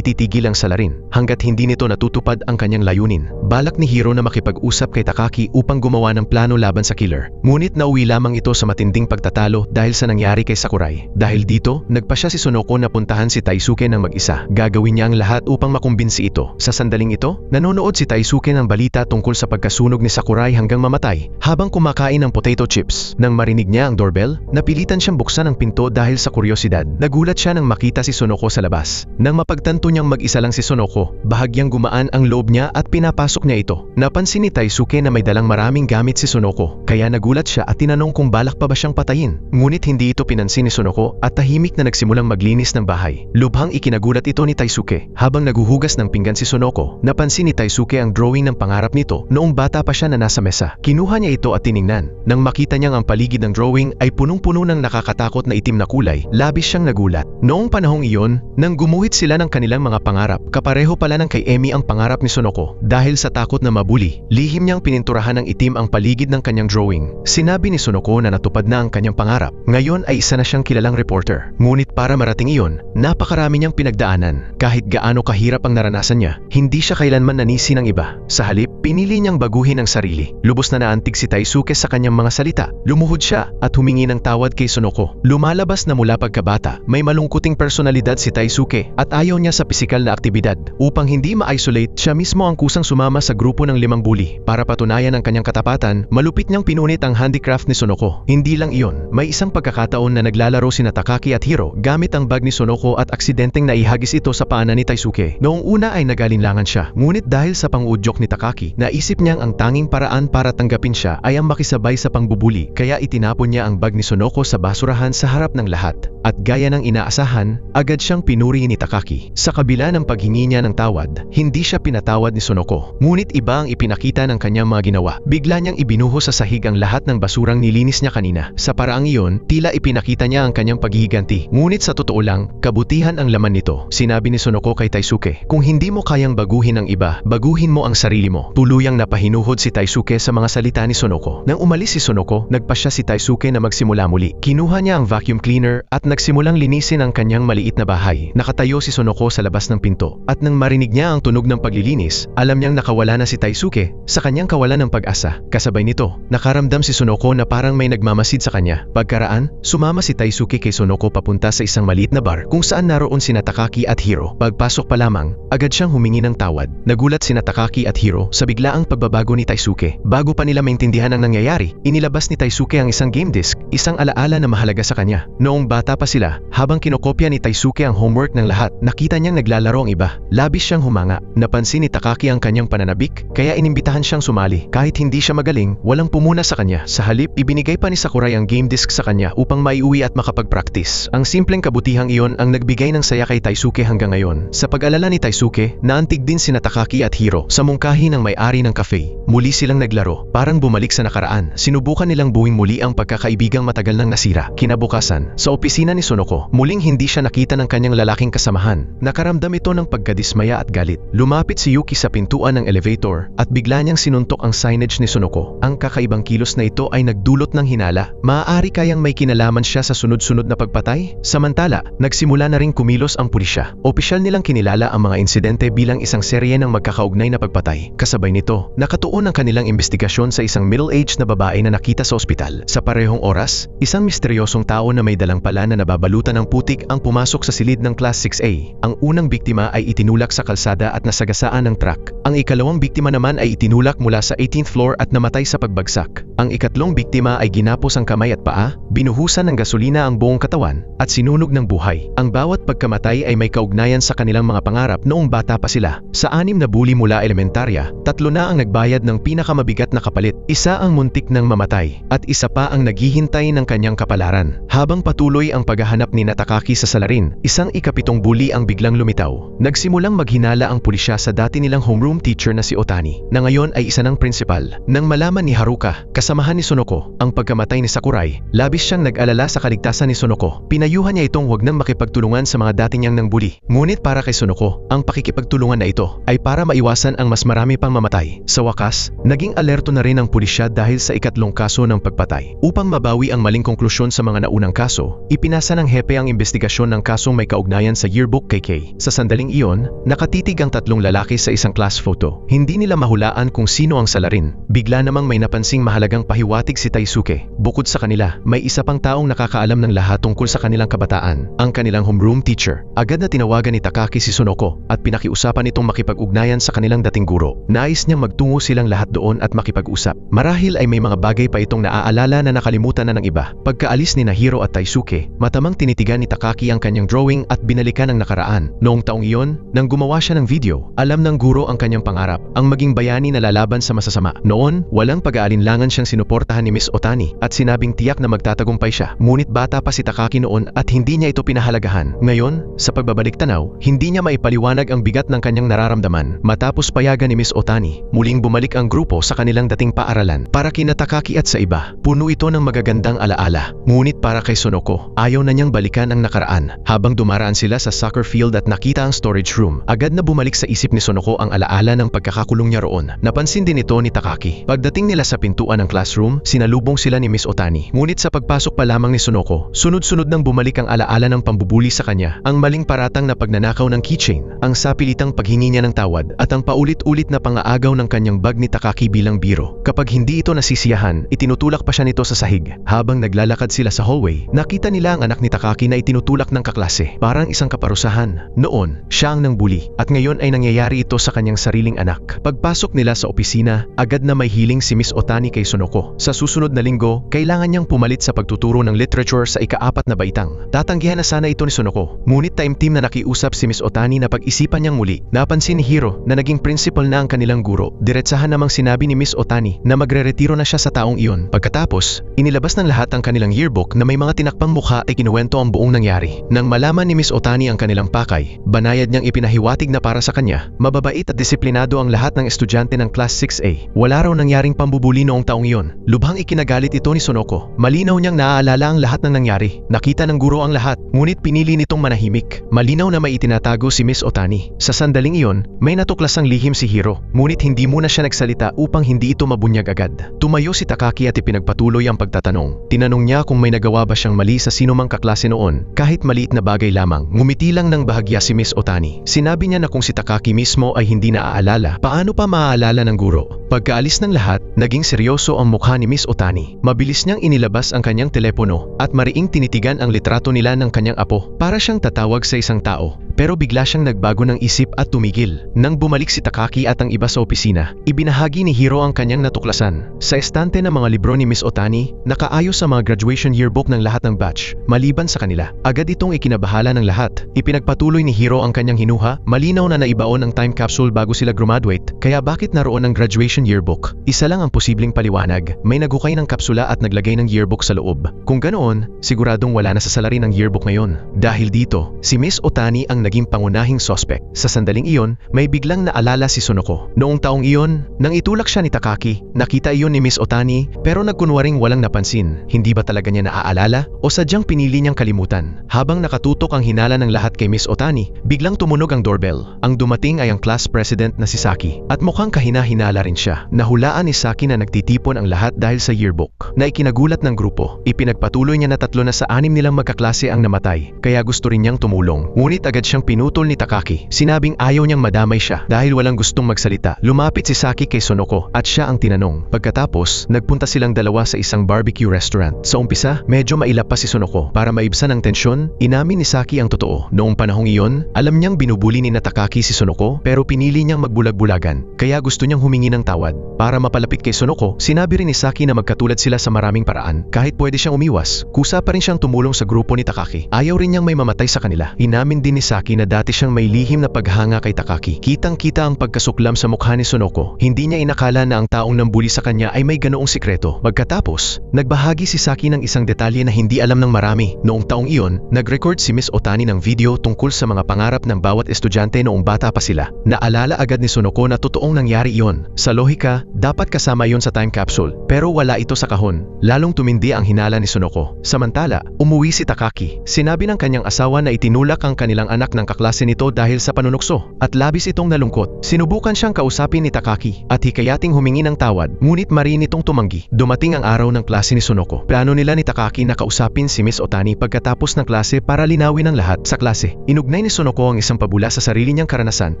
titigil ang salarin hanggat hindi nito natutupad ang kanyang layunin. Balak ni Hiro na makipag-usap kay Takaki upang gumawa ng plano laban sa killer. Ngunit nauwi lamang ito sa matinding pagtatalo dahil sa nangyari kay Sakurai. Dahil dito, nagpa siya si Sonoko na puntahan si Taisuke ng mag-isa. Gagawin niya ang lahat upang makumbinsi ito. Sa sandaling ito, nanonood si Taisuke ng balita tungkol sa pagkasunog ni Sakurai hanggang mamatay habang kumakain ng potato chips. Nang marinig niya ang doorbell, napilitan siyang buksan ang pinto dahil sa kuryosidad. Nagulat siya nang makita si Sonoko sa labas. Nang mapagtanto niyang mag-isa lang si Sonoko, bahagyang gumaan ang loob niya at pinapasok niya ito. Napansin ni Taisuke na may dalang maraming gamit si Sonoko, kaya nagulat siya at tinanong kung balak pa ba siyang patayin. Ngunit hindi ito pinansin ni Sonoko at tahimik na nagsimulang maglinis ng bahay. Lubhang ikinagulat ito ni Taisuke. Habang naguhugas ng pinggan si Sonoko, napansin ni Taisuke ang drawing ng pangarap nito noong bata pa siya na nasa mesa. Kinuha niya ito at tiningnan. Nang makita niyang ang paligid ng drawing ay punong-puno ng nakakatakot na itim na kulay, labis siyang nagulat. Noong panahong iyon, nang gumuhit sila ng kanilang mga pangarap, kapareho pala ng kay Emi ang pangarap ni Sonoko. Dahil sa takot na mabuli, lihim niyang pininturahan ng itim ang paligid ng kanyang drawing. Sinabi ni Sonoko na natupad na ang kanyang pangarap. Ngayon ay isa na siyang kilalang reporter. Ngunit para marating iyon, napakarami niyang pinagdaanan. Kahit gaano kahirap ang naranasan niya, hindi siya kailanman nanisi ng iba. Sa halip, pinili niyang baguhin ang sarili. Lubos na naantig si Taisuke sa kanyang mga salita. Lumuhod siya at humingi ng tawad kay Sonoko. Lumalabas na mula pagkabata, may malungkuting personalidad si Taisuke at ayaw niya sa pisikal na aktibidad. Upang hindi ma-isolate, siya mismo ang kusang sumama sa grupo ng 5 bully. Para patunayan ang kanyang katapatan, malupit niyang pinunit ang handicraft ni Sonoko. Hindi lang iyon, may isang pagkakataon na naglalaro sina Takaki at Hiro gamit ang bag ni Sonoko at aksidenteng naihagis ito sa paanan ni Taisuke. Noong una ay nagalinlangan siya, ngunit dahil sa pang-udyok ni Takaki, naisip niyang ang tanging paraan para tanggapin siya ay ang makisabay sa pangbubuli, kaya itinapon niya ang bag ni Sonoko sa basurahan sa harap ng lahat. At gaya ng inaasahan, agad siyang pinuri ni Takaki. Sa kabila ng paghingi niya ng tawad, hindi siya pinatawad ni Sonoko. Ngunit iba ang ipinakita ng kanyang mga ginawa. Bigla niyang ibinuhos sa sahig ang lahat ng basurang nilinis niya kanina. Sa paraang iyon, tila ipinakita niya ang kanyang paghihiganti. Ngunit sa totoo lang, kabutihan ang laman nito. Sinabi ni Sonoko kay Taisuke, kung hindi mo kayang baguhin ang iba, baguhin mo ang sarili mo. Tuluyang napahinuhod si Taisuke sa mga salita ni Sonoko. Nang umalis si Sonoko, nagpasya si Taisuke na magsimula muli. Kinuha niya ang vacuum cleaner at nagsimulang linisin ang kanyang maliit na bahay. Nakatayo si Sonoko sa labas ng pinto at nang marinig niya ang tunog ng paglilinis, alam niyang nakawala na si Taisuke sa kanyang kawalan ng pag-asa. Kasabay nito, nakaramdam si Sonoko na parang may nagmamasid sa kanya. Pagkaraan, sumama si Taisuke kay Sonoko papunta sa isang maliit na bar kung saan naroon sina Takaki at Hiro. Pagpasok pa lamang, agad siyang humingi ng tawad. Nagulat sina Takaki at Hiro sa biglaang pagbabago ni Taisuke. Bago pa nila maintindihan ang nangyayari, inilabas ni Taisuke ang isang game disc, isang alaala na mahalaga sa kanya. Noong bata pa sila, habang kinokopya ni Taisuke ang homework ng lahat, nakita niyang naglalaro ang iba. Labis siyang humanga. Napansin ni Takaki ang kanyang pananabik, kaya inimbitahan siyang sumali. Kahit hindi siya magaling, walang pumuna sa kanya. Sa halip, ibinigay pa ni Sakurai ang game disc sa kanya upang maiuwi at makapag-practice. Ang simpleng kabutihang iyon ang nagbigay ng saya kay Taisuke hanggang ngayon. Sa pag-alala ni Taisuke, naantig din sina Takaki at Hiro sa mungkahi ng may may-ari ng cafe. Muli silang naglaro, parang bumalik sa nakaraan. Sinubukan nilang buwing muli ang pagkakaibigang matagal nang nasira. Kinabukasan, sa opisina ni Sonoko, muling hindi siya nakita ng kanyang lalaking kasamahan. Nakaramdam ito ng pagkadismaya at galit. Lumapit si Yuki sa pintuan ng elevator at bigla niyang sinuntok ang signage ni Sonoko. Ang kakaibang kilos na ito ay nagdulot ng hinala. Maaari kayang may kinalaman siya sa sunod-sunod na pagpatay? Samantala, nagsimula na ring kumilos ang pulisya. Opisyal nilang kinilala ang mga insidente bilang isang serye ng magkakaugnay na pagpatay. Kasabay nito, nakatuon ang kanilang investigasyon sa isang middle-aged na babae na nakita sa ospital. Sa parehong oras, isang misteryosong tao na may dalang pala na nababalutan ng putik ang pumasok sa silid ng Class 6A. Ang unang biktima ay itinulak sa kalsada at nasagasaan ng truck. Ang ikalawang biktima naman ay itinulak mula sa 18th floor at namatay sa pagbagsak. Ang ikatlong biktima ay ginapos ang kamay at paa, binuhusan ng gasolina ang buong katawan, at sinunog ng buhay. Ang bawat pagkamatay ay may kaugnayan sa kanilang mga pangarap noong bata pa sila. Sa 6 na bully mula elementarya, 3 na ang nagbayad ng pinakamabigat na kapalit. Isa ang muntik ng mamatay, at isa pa ang naghihintay ng kanyang kapalaran. Habang patuloy ang paghahanap ni Takaki sa salarin, isang ika-7 bully ang biglang lumitaw. Nagsimulang maghinala ang pulisya sa dati nilang homeroom teacher na si Otani, na ngayon ay isa ng principal. Nang malaman ni Haruka, kasamahan ni Sonoko, ang pagkamatay ni Sakurai, labis siyang nag-alala sa kaligtasan ni Sonoko. Pinayuhan niya itong huwag nang makipagtulungan sa mga dati niyang nang bully. Ngunit para kay Sonoko, ang pakikipagtulungan na ito ay para maiwasan ang mas marami pang mamatay. Sa wakas, naging alerto na rin ang pulisya dahil sa ikatlong kaso ng pagpatay. Upang mabawi ang maling konklusyon sa mga naunang kaso, ipinasa ng hepe ang investigasyon ng kasong may kaugnayan sa yearbook kay Kay. Sa sandaling iyon, nakatitig ang 3 lalaki sa isang class photo. Hindi nila mahulaan kung sino ang salarin. Bigla namang may napansing mahalagang pahiwatig si Taisuke. Bukod sa kanila, may isa pang taong nakakaalam ng lahat tungkol sa kanilang kabataan, ang kanilang homeroom teacher. Agad na tinawagan ni Takaki si Sonoko at pinakiusapan itong makipag-ugnayan sa kanilang dating guro. Nais niyang magtungo silang lahat doon at makipag-usap. Marahil ay may mga bagay pa itong naaalala na nakalimutan na ng iba. Pagkaalis ni Nahiro at Taisuke, matamang tinitigan ni Takaki ang kanyang drawing at binalikan ang nakaraan. Noong taong iyon, nang gumawa siya ng video, alam ng guro ang kanyang pangarap, ang maging bayani na lalaban sa masasama. Noon, walang pag-aalinlangan siyang sinuportahan ni Miss Otani at sinabing tiyak na magtatagumpay siya. Ngunit bata pa si Takaki noon at hindi niya ito pinahalagahan. Ngayon, sa pagbabalik tanaw, hindi niya maipaliwanag ang bigat ng kanyang nararamdaman. Matapos payagan ni Miss Otani, muling bumalik ang grupo sa kanilang dating paaralan. Para kina Takaki at sa iba, puno ito ng magagandang alaala. Ngunit para kay Sonoko, ayaw na niyang balikan ang nakaraan. Habang dumaraan sila sa soccer field at nakita ang storage room, agad na bumalik sa isip ni Sonoko ang alaala ng pagkakakulong niya roon. Napansin din ito ni Takaki. Pagdating nila sa pintuan ng classroom, sinalubong sila ni Miss Otani. Ngunit sa pagpasok pa lamang ni Sonoko, sunod-sunod nang bumalik ang alaala ng pambubuli sa kanya. Ang maling paratang na pagnanakaw ng keychain, ang sapilitang paghingi niya ng tawad, at ang paulit-ulit na pangaagaw ng kanyang bag ni Takaki bilang biro. Kapag hindi ito nasisiyahan, itinutulak pa siya nito sa sahig. Habang naglalakad sila sa hallway, nakita nila ang anak ni Takaki na itinutulak ng kaklase. Parang isang kaparusahan. Noon, siya ang nangbuli, at ngayon ay nangyayari ito sa kanyang sariling anak. Pagpasok nila sa opisina, agad na may hiling si Miss Otani kay Sonoko. Sa susunod na linggo, kailangan niyang pumalit sa pagtuturo ng literature sa ika-4 na baitang. Tatanggihan na sana ito ni Sonoko. Ngunit time-team na nakiusap si Miss Otani na pag-isipan niyang muli. Napansin ni Hiro na naging principal na ang kanilang guro. Diretsahan namang sinabi ni Miss Otani na magre-retiro na siya sa taong iyon. Pagkatapos, inilabas ng lahat ang kanilang yearbook na may mga tinakpang mukha ay kinuwento ang buong nangyari. Nang malaman ni Miss Otani ang kanilang pakay, banayad niyang ipinahiwatig na para sa kanya, mababait at disiplinado ang lahat ng estudyante ng Class 6A. Wala raw nangyaring pambubuli noong taong iyon. Lubhang ikinagalit ito ni Sonoko. Malinaw niyang naaalala ang lahat ng nangyari. Nakita ng guro ang lahat, ngunit pinili nitong manahimik. Malinaw na may itinatago si Miss Otani. Sa sandaling iyon, may natuklasang lihim si Hiro, ngunit hindi muna siya nagsalita upang hindi ito mabunyag agad. Tumayo si Takaki at ipinagpatuloy ang pagtatanong. Tinanong niya kung may nagawa ba siyang mali sa sinumang kaklase noon, kahit maliit na bagay lamang. Ngumiti lang ng bahagya si Miss Otani. Sinabi niya na kung si Takaki mismo ay hindi naaalala, paano pa maaalala ng guro? Pagkaalis ng lahat, naging seryoso ang mukha ni Miss Otani. Mabilis niyang inilabas ang kanyang telepono at mariing tinitigan ang litrato nila ng kanyang apo. Para siyang tatawag sa isang tao. Pero bigla siyang nagbago ng isip at tumigil. Nang bumalik si Takaki at ang iba sa opisina, ibinahagi ni Hiro ang kanyang natuklasan. Sa estante ng mga libro ni Miss Otani, nakaayos sa mga graduation yearbook ng lahat ng batch, maliban sa kanila. Agad itong ikinabahala ng lahat. Ipinagpatuloy ni Hiro ang kanyang hinuha, malinaw na naibaon ang time capsule bago sila graduate, kaya bakit naroon ang graduation yearbook? Isa lang ang posibleng paliwanag, may naghukay ng kapsula at naglagay ng yearbook sa loob. Kung ganoon, siguradong wala na sa salarin ang yearbook ngayon. Dahil dito, si Miss Otani ang naging pangunahing suspect. Sa sandaling iyon, may biglang naalala si Sonoko. Noong taong iyon, nang itulak siya ni Takaki, nakita iyon ni Miss Otani pero nagkunwaring walang napansin. Hindi ba talaga niya naaalala o sadyang pinili niyang kalimutan? Habang nakatutok ang hinala ng lahat kay Miss Otani, biglang tumunog ang doorbell. Ang dumating ay ang class president na si Saki at mukhang kahina-hinala rin siya. Nahulaan ni Saki na nagtitipon ang lahat dahil sa yearbook na ikinagulat ng grupo. Ipinagpatuloy niya na 3 na sa 6 nilang magkaklase ang namatay, kaya gusto rin niyang tumulong. Ngunit agad siyang pinutol ni Takaki. Sinabing ayaw niyang madamay siya dahil walang gustong magsalita. Lumapit si Saki kay Sonoko at siya ang tinanong. Pagkatapos, nagpunta silang dalawa sa isang barbecue restaurant. Sa umpisa, medyo mailap pa si Sonoko. Para maibsan ang tensyon, inamin ni Saki ang totoo. Noong panahong iyon, alam niyang binubuli ni Takaki si Sonoko pero pinili niyang magbulag-bulagan. Kaya gusto niyang humingi ng tawad. Para mapalapit kay Sonoko, sinabi rin ni Saki na magkatulad sila sa maraming paraan. Kahit pwede siyang umiwas, kusa pa rin siyang tumulong sa grupo ni Takaki. Ayaw rin niyang may mamatay sa kanila. Inamin din ni Saki na dati siyang may lihim na paghanga kay Takaki. Kitang-kita ang pagkasuklam sa mukha ni Sonoko. Hindi niya inakala na ang taong nambuli sa kanya ay may ganoong sikreto. Pagkatapos, nagbahagi si Saki ng isang detalye na hindi alam ng marami. Noong taong iyon, nag-record si Miss Otani ng video tungkol sa mga pangarap ng bawat estudyante noong bata pa sila. Naalala agad ni Sonoko na totoong nangyari iyon. Sa lohika, dapat kasama iyon sa time capsule. Pero wala ito sa kahon. Lalong tumindi ang hinala ni Sonoko. Samantala, umuwi si Takaki. Sinabi ng kanyang asawa na itinulak ang kanilang anak ng kaklase nito dahil sa panunukso at labis itong nalungkot. Sinubukan siyang kausapin ni Takaki at hikayating humingi ng tawad, ngunit marin itong tumanggi. Dumating ang araw ng klase ni Sonoko. Plano nila ni Takaki na kausapin si Miss Otani pagkatapos ng klase para linawin ang lahat sa klase. Inugnay ni Sonoko ang isang pabula sa sarili niyang karanasan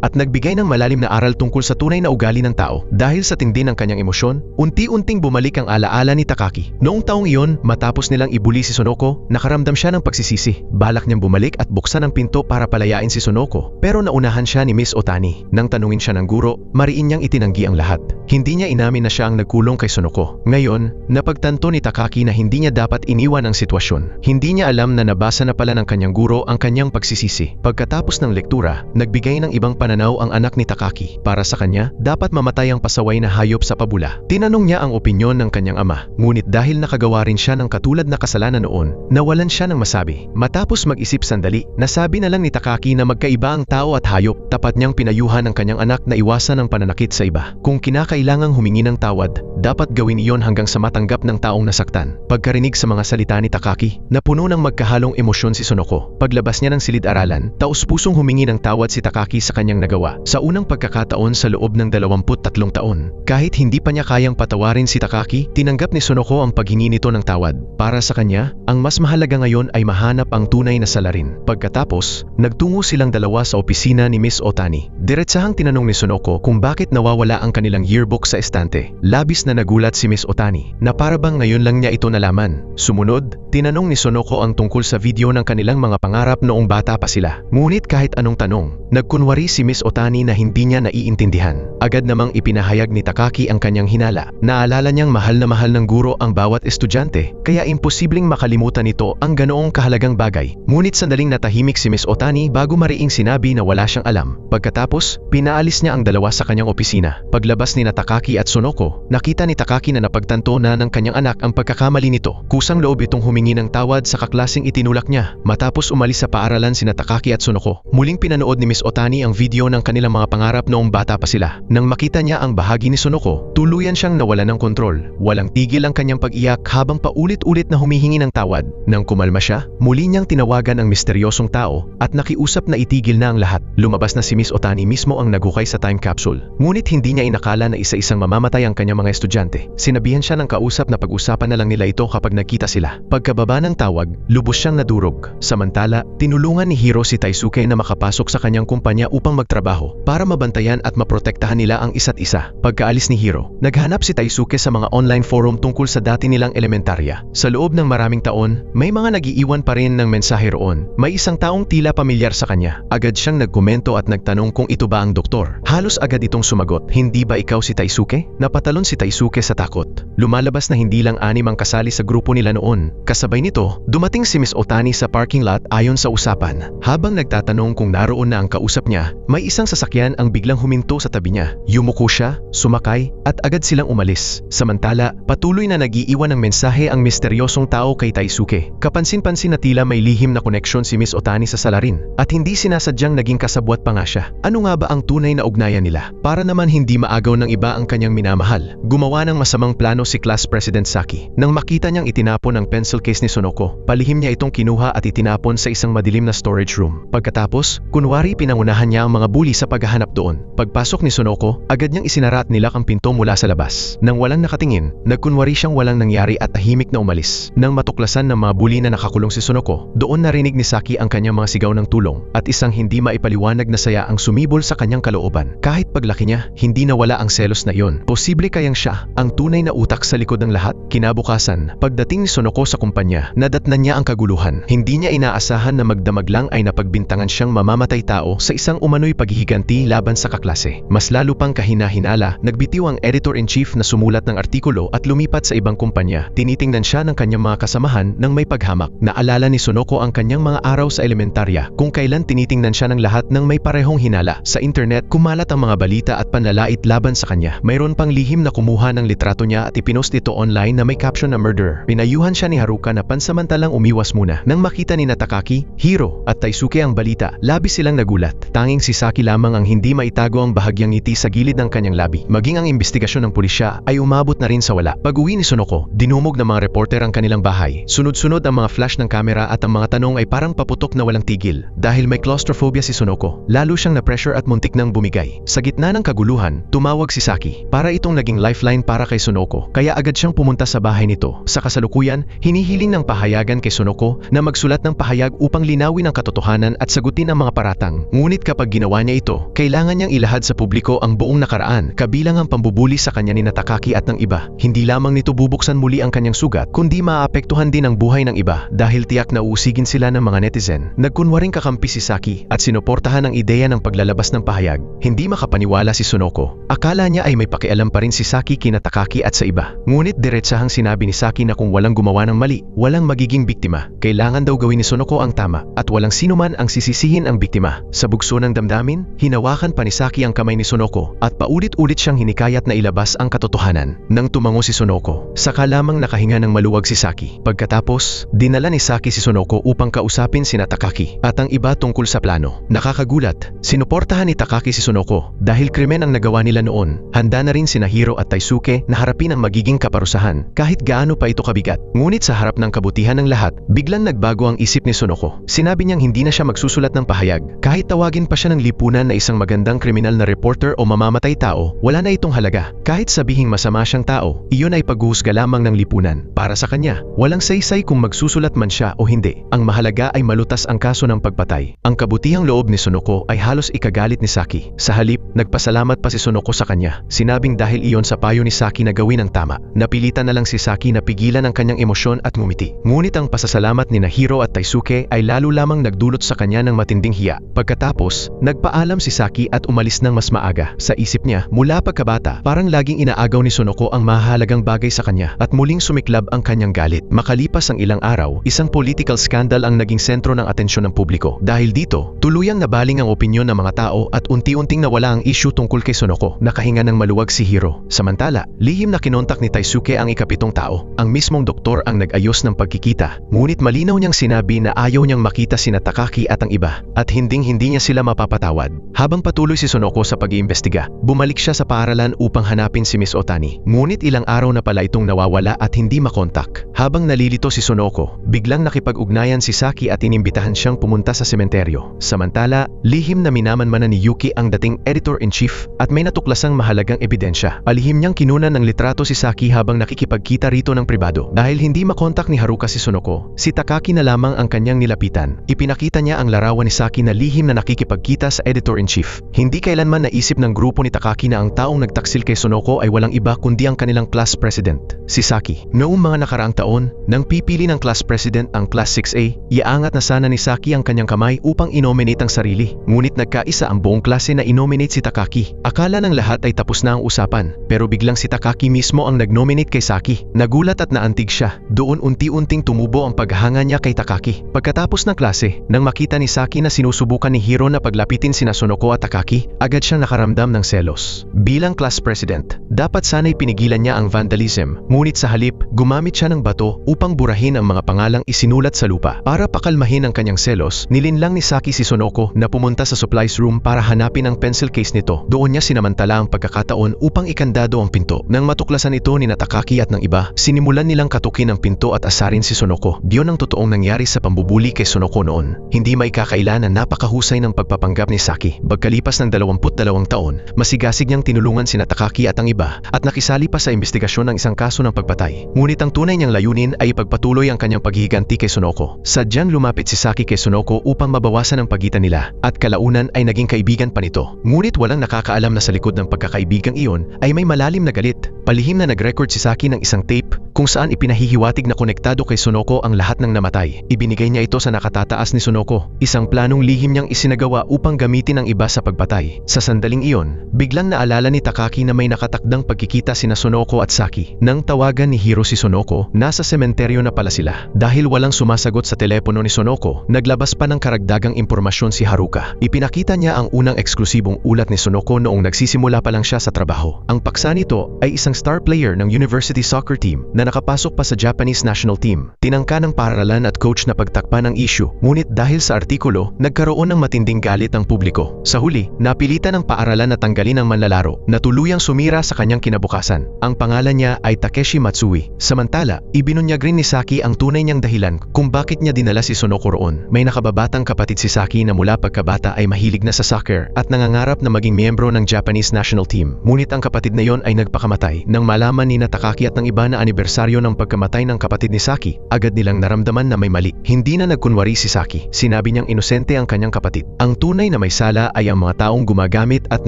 at nagbigay ng malalim na aral tungkol sa tunay na ugali ng tao. Dahil sa tindi ng kanyang emosyon, unti-unting bumalik ang alaala ni Takaki. Noong taong iyon, matapos nilang ibuli si Sonoko, nakaramdam siya ng pagsisisi. Balak niyang bumalik at buksan ang pinto para palayain si Sonoko, pero naunahan siya ni Miss Otani. Nang tanungin siya ng guro, mariin niyang itinanggi ang lahat. Hindi niya inamin na siya ang nagkulong kay Sonoko. Ngayon, napagtanto ni Takaki na hindi niya dapat iniwan ang sitwasyon. Hindi niya alam na nabasa na pala ng kanyang guro ang kanyang pagsisisi. Pagkatapos ng lektura, nagbigay ng ibang pananaw ang anak ni Takaki. Para sa kanya, dapat mamatay ang pasaway na hayop sa pabula. Tinanong niya ang opinyon ng kanyang ama, ngunit dahil nakagawa rin siya ng katulad na kasalanan noon, nawalan siya ng masabi. Matapos mag-isip sandali, nasabi na lang ni Takaki na magkaiba ang tao at hayop. Tapat niyang pinayuhan ang kanyang anak na iwasan ang pananakit sa iba. Kung kinakailangang humingi ng tawad, dapat gawin iyon hanggang sa matanggap ng taong nasaktan. Pagkarinig sa mga salita ni Takaki, napuno ng magkahalong emosyon si Sonoko. Paglabas niya ng silid-aralan, taos-pusong humingi ng tawad si Takaki sa kanyang nagawa. Sa unang pagkakataon sa loob ng 23 taon, kahit hindi pa niya kayang patawarin si Takaki, tinanggap ni Sonoko ang paghingi nito ng tawad. Para sa kanya, ang mas mahalaga ngayon ay mahanap ang tunay na salarin. Pagkatapos, nagtungo silang dalawa sa opisina ni Miss Otani. Diretsahang tinanong ni Sonoko kung bakit nawawala ang kanilang yearbook sa estante. Labis na nagulat si Miss Otani na para bang ngayon lang niya ito nalaman. Sumunod, tinanong ni Sonoko ang tungkol sa video ng kanilang mga pangarap noong bata pa sila. Ngunit kahit anong tanong, nagkunwari si Miss Otani na hindi niya naiintindihan. Agad namang ipinahayag ni Takaki ang kanyang hinala. Naalala niyang mahal na mahal ng guro ang bawat estudyante, kaya imposibleng makalimutan nito ang ganoong kahalagang bagay. Ngunit sandaling natahimik si Miss Otani bago mariing sinabi na wala siyang alam. Pagkatapos, pinaalis niya ang dalawa sa kanyang opisina. Paglabas ni Takaki at Sonoko, nakita ni Takaki na napagtanto na ng kanyang anak ang pagkakamali nito. Kusang loob itong humingi ng tawad sa kaklaseng itinulak niya. Matapos umalis sa paaralan sina Takaki at Sonoko, muling pinanood ni Miss Otani ang video ng kanilang mga pangarap noong bata pa sila. Nang makita niya ang bahagi ni Sonoko, tuluyan siyang nawalan ng kontrol. Walang tigil ang kanyang pag-iyak habang paulit-ulit na humihingi ng tawad. Nang kumalma siya, muli niyang tinawagan ang misteryosong tao at nakiusap na itigil na ang lahat. Lumabas na si Miss Otani mismo ang nagukay sa time capsule. Ngunit hindi niya inakala na isa-isang mamamatay ang kanyang mga estudyante. Sinabihan siya ng kausap na pag-usapan na lang nila ito kapag nagkita sila. Pagkababa ng tawag, lubos siyang nadurog. Samantala, tinulungan ni Hiro si Taisuke na makapasok sa kanyang kumpanya upang magtrabaho para mabantayan at maprotektahan nila ang isa't isa. Pagkaalis ni Hiro, naghanap si Taisuke sa mga online forum tungkol sa dati nilang elementarya. Sa loob ng maraming taon, may mga nagiiwan pa rin ng mensahe roon. May isang taong tila pamilyar sa kanya. Agad siyang nagkomento at nagtanong kung ito ba ang doktor. Halos agad itong sumagot, "Hindi ba ikaw si Taisuke?" Napatalon si Taisuke sa takot. Lumalabas na hindi lang 6 ang kasali sa grupo nila noon. Kasabay nito, dumating si Miss Otani sa parking lot ayon sa usapan. Habang nagtatanong kung naroon na ang kausap niya, may isang sasakyan ang biglang huminto sa tabi niya. Yumuko siya, sumakay, at agad silang umalis. Samantala, patuloy na nag-iiwan ng mensahe ang misteryosong tao kay Taisuke. Kapansin-pansin na tila may lihim na koneksyon si Miss Otani sa salarin, at hindi sinasadyang naging kasabwat pa nga siya. Ano nga ba ang tunay na ugnayan nila? Para naman hindi maagaw ng iba ang kanyang minamahal, gumawa ng masamang plano si Class President Saki. Nang makita niyang itinapon ang pencil case ni Sonoko, palihim niya itong kinuha at itinapon sa isang madilim na storage room. Pagkatapos, kunwari pinangunahan niya ang mga bully sa paghahanap doon. Pagpasok ni Sonoko, agad niyang isinara at nilak ang pinto mula sa labas. Nang walang nakatingin, nagkunwari siyang walang nangyari at tahimik na umalis. Nang matuklasan ng mga bully na nakakulong si Sonoko, doon narinig ni Saki ang kanyang mga sigaw ng tulong at isang hindi maipaliwanag na saya ang sumibol sa kanyang kalooban. Kahit paglaki niya, hindi nawala ang selos na iyon. Posible kayang siya ang tunay na utak sa likod ng lahat? Kinabukasan, pagdating ni Sonoko sa kumpanya, nadatnan niya ang kaguluhan. Hindi niya inaasahan na magdamag lang ay napagbintangan siyang mamamatay tao sa isang umano'y paghihiganti laban sa kaklase. Mas lalo pang kahina-hinala, nagbitiw ang editor-in-chief na sumulat ng artikulo at lumipat sa ibang kumpanya. Tinitingnan siya ng kanyang mga kasamahan nang may paghamak. Naalala ni Sonoko ang kanyang mga araw sa elementarya, kung kailan tinitingnan siya ng lahat ng may parehong hinala. Sa internet, kumalat ang mga balita at panlalait laban sa kanya. Mayroon pang lihim na kumuha ng litrato niya at ipinost ito online na may caption na murder. Pinayuhan siya ni Haruka na pansamantalang umiwas muna. Nang makita ni Takaki, Hiro, at Taisuke ang balita, labis silang nagulat. Tanging si Saki lamang ang hindi maitago ang bahagyang ngiti sa gilid ng kanyang labi. Maging ang investigasyon ng pulisya ay umabot na rin sa wala. Pag-uwi ni Sonoko, dinumog ng mga reporter ang kanilang bahay. Sunod-sunod ang mga flash ng kamera at ang mga tanong ay parang paputok na walang tigil. Dahil may claustrophobia si Sonoko, lalo siyang na-pressure at muntik nang bumigay. Sa gitna ng kaguluhan, tumawag si Saki. Para itong naging lifeline para kay Sonoko, kaya agad siyang pumunta sa bahay nito. Sa kasalukuyan, hinihiling ng pahayagan kay Sonoko na magsulat ng pahayag upang linawin ang katotohanan at sagutin ang mga paratang. Ngunit kapag ginawa niya ito, kailangan niyang ilahad sa publiko ang buong nakaraan, kabilang ang pambubuli sa kanya ni Takaki at ng iba. Hindi lamang nito bubuksan muli ang kanyang sugat, kundi maapektuhan din ang buhay ng iba dahil tiyak na uusigin sila ng mga netizen. Nagkunwaring kakampi si Saki at sinuportahan ang ideya ng paglalabas ng pahayag. Hindi makapaniwala si Sonoko. Akala niya ay may pakialam pa rin si Saki kina Takaki at sa iba. Ngunit diretsahang sinabi ni Saki na kung walang gumawa ng mali, walang magiging biktima. Kailangan daw gawin ni Sonoko ang tama at walang sinuman ang sisisihin ang biktima. Sa bugso ng damdamin, hinawakan pa ni Saki ang kamay ni Sonoko at paulit-ulit siyang hinikayat na ilabas ang katotohanan. Nang tumango si Sonoko, saka lamang nakahinga ng maluwag si Saki. Pagkatapos, dinala ni Saki si Sonoko upang kausapin sina Takaki at ang iba tungkol sa plano. Nakakagulat, sinuportahan ni Takaki si Sonoko dahil krimen ang nagawa nila noon. Handa na rin sina Hiro at Taisuke na harapin ang magiging kaparusahan kahit gaano pa ito kabigat. Ngunit sa harap ng kabutihan ng lahat, biglang nagbago ang isip ni Sonoko. Sinabi niyang hindi na siya magsusulat ng pahayag. Kahit tawagin pa siya ng lipunan na isang magandang kriminal na reporter o mamamatay tao, wala na itong halaga. Kahit sabihing masama siyang tao, iyon ay paghuhusga lamang ng lipunan. Para sa kanya, walang saysay kung magsusulat man siya o hindi. Ang mahalaga ay malutas ang kaso ng pagpatay. Ang kabutihang loob ni Sonoko ay halos ikagalit ni Saki. Sa halip, nagpasalamat pa si Sonoko sa kanya. Sinabing dahil iyon sa payo ni Saki na gawin ang tama. Napilitan na lang si Saki na pigilan ang kanyang emosyon at ngumiti. Ngunit ang pasasalamat ni Hiro at Taisuke ay lalo lamang nagdulot sa kanya ng matinding hiya. Pagkatapos, nagpaalam si Saki at umalis ng mas maaga. Sa isip niya, mula pagkabata, parang laging inaagaw ni Sonoko ang mahalagang bagay sa kanya at muling sumiklab ang kanyang galit. Makalipas ang ilang araw, isang political scandal ang naging sentro ng atensyon ng publiko. Dahil dito, tuluyang nabaling ang opinyon ng mga tao at unti-unting nawala ang issue tungkol kay Sonoko. Nakahinga ng maluwag si Hiro. Samantala, lihim na kinontak ni Taisuke ang ikapitong tao. Ang mismong doktor ang nag-ayos ng pagkikita. Ngunit malinaw niyang sinabi na ayaw niyang makita sina Takaki at ang iba at hinding-hindi niya sila mapapatawad. Habang patuloy si Sonoko sa pag-iimbestiga, bumalik siya sa paaralan upang hanapin si Miss Otani. Ngunit ilang araw na pala itong nawawala at hindi makontak. Habang nalilito si Sonoko, biglang nakipag-ugnayan si Saki at inimbitahan siyang pumunta sa sementeryo. Samantala, lihim na minamanmanan ni Yuki ang dating editor-in-chief at may natuklasang mahalagang ebidensya. Palihim niyang kinunan ng litrato si Saki habang nakikipagkita rito ng pribado. Dahil hindi makontak ni Haruka si Sonoko, si Takaki na lamang ang kanyang nilapitan. Ipinakita niya ang larawan ni Saki na lihim na nakikipagkita sa editor-in-chief. Hindi kailanman naisip ng grupo ni Takaki na ang taong nagtaksil kay Sonoko ay walang iba kundi ang kanilang class president, si Saki. Noong mga nakaraang taon, nang pipili ng class president ang class 6A, iaangat na sana ni Saki ang kanyang kamay upang inominate ang sarili. Ngunit nagkaisa ang buong klase na inominate si Takaki. Akala ng lahat ay tapos na ang usapan, pero biglang si Takaki mismo ang nag-nominate kay Saki. Nagulat at naantig siya. Doon unti-unting tumubo ang paghanga niya kay Takaki. Pagkatapos ng klase, nang makita ni Saki na sinusubukan ni Hiro na paglapitin sina Sonoko at Takaki, agad siyang nakaramdam ng selos. Bilang class president, dapat sana'y pinigilan niya ang vandalism, ngunit sa halip, gumamit siya ng bato upang burahin ang mga pangalang isinulat sa lupa. Para pakalmahin ang kanyang selos, nilinlang ni Saki si Sonoko na pumunta sa supplies room para hanapin ang pencil case nito. Doon niya sinamantala ang pagkakataon upang ikandado ang pinto. Nang matuklasan ito ni Takaki at ng iba, sinimulan nilang katukin ang pinto at asarin si Sonoko. Diyon ang totoong nangyari sa pambubuli kay Sonoko noon. Hindi maikakaila na napakahusay ng pagpapanggap ni Saki. Pagkalipas ng 22 taon, masigasig niyang tinulungan sina Takaki at ang iba at nakisali pa sa investigasyon ng isang kaso ng pagpatay. Ngunit ang tunay niyang layunin ay ipagpatuloy ang kanyang paghihiganti kay Sonoko. Sadyang lumapit si Saki kay Sonoko upang mabawasan ang pagitan nila at kalaunan ay naging kaibigan pa nito. Ngunit walang nakakaalam na sa likod ng pagkakaibigang iyon ay may malalim na galit. Palihim na nag-record si Saki ng isang tape kung saan ipinahihiwatig na konektado kay Sonoko ang lahat ng namatay. Ibinigay niya ito sa nakatataas ni Sonoko, isang planong lihim niyang isinagawa upang gamitin ang iba sa pagpatay. Sa sandaling iyon, biglang naalala ni Takaki na may nakatakdang pagkikita sina Sonoko at Saki. Nang tawagan ni Hiro si Sonoko, nasa sementeryo na pala sila. Dahil walang sumasagot sa telepono ni Sonoko, naglabas pa ng karagdagang impormasyon si Haruka. Ipinakita niya ang unang eksklusibong ulat ni Sonoko noong nagsisimula pa lang siya sa trabaho. Ang paksa nito ay isang star player ng university soccer team na nakapasok pa sa Japanese national team. Tinangka ng paaralan at coach na pagtakpan ang issue, ngunit dahil sa artikulo, nagkaroon ng matinding galit ang publiko. Sa huli, napilitan ng paaralan na tanggalin ang manlalaro na tuluyang sumira sa kanyang kinabukasan. Ang pangalan niya ay Takeshi Matsui. Samantala, ibinunyag rin ni Saki ang tunay niyang dahilan kung bakit niya dinala si Sonoko roon. May nakababatang kapatid si Saki na mula pagkabata ay mahilig na sa soccer at nangangarap na maging miyembro ng Japanese national team. Ngunit ang kapatid na yon ay nagpakamatay. Nang malaman ni Takaki at ng iba na anibersaryo ng pagkamatay ng kapatid ni Saki, agad nilang naramdaman na may mali. Hindi na nagkunwari si Saki. Sinabi niyang inosente ang kanyang kapatid. Ang tunay na may sala ay ang mga taong gumagamit at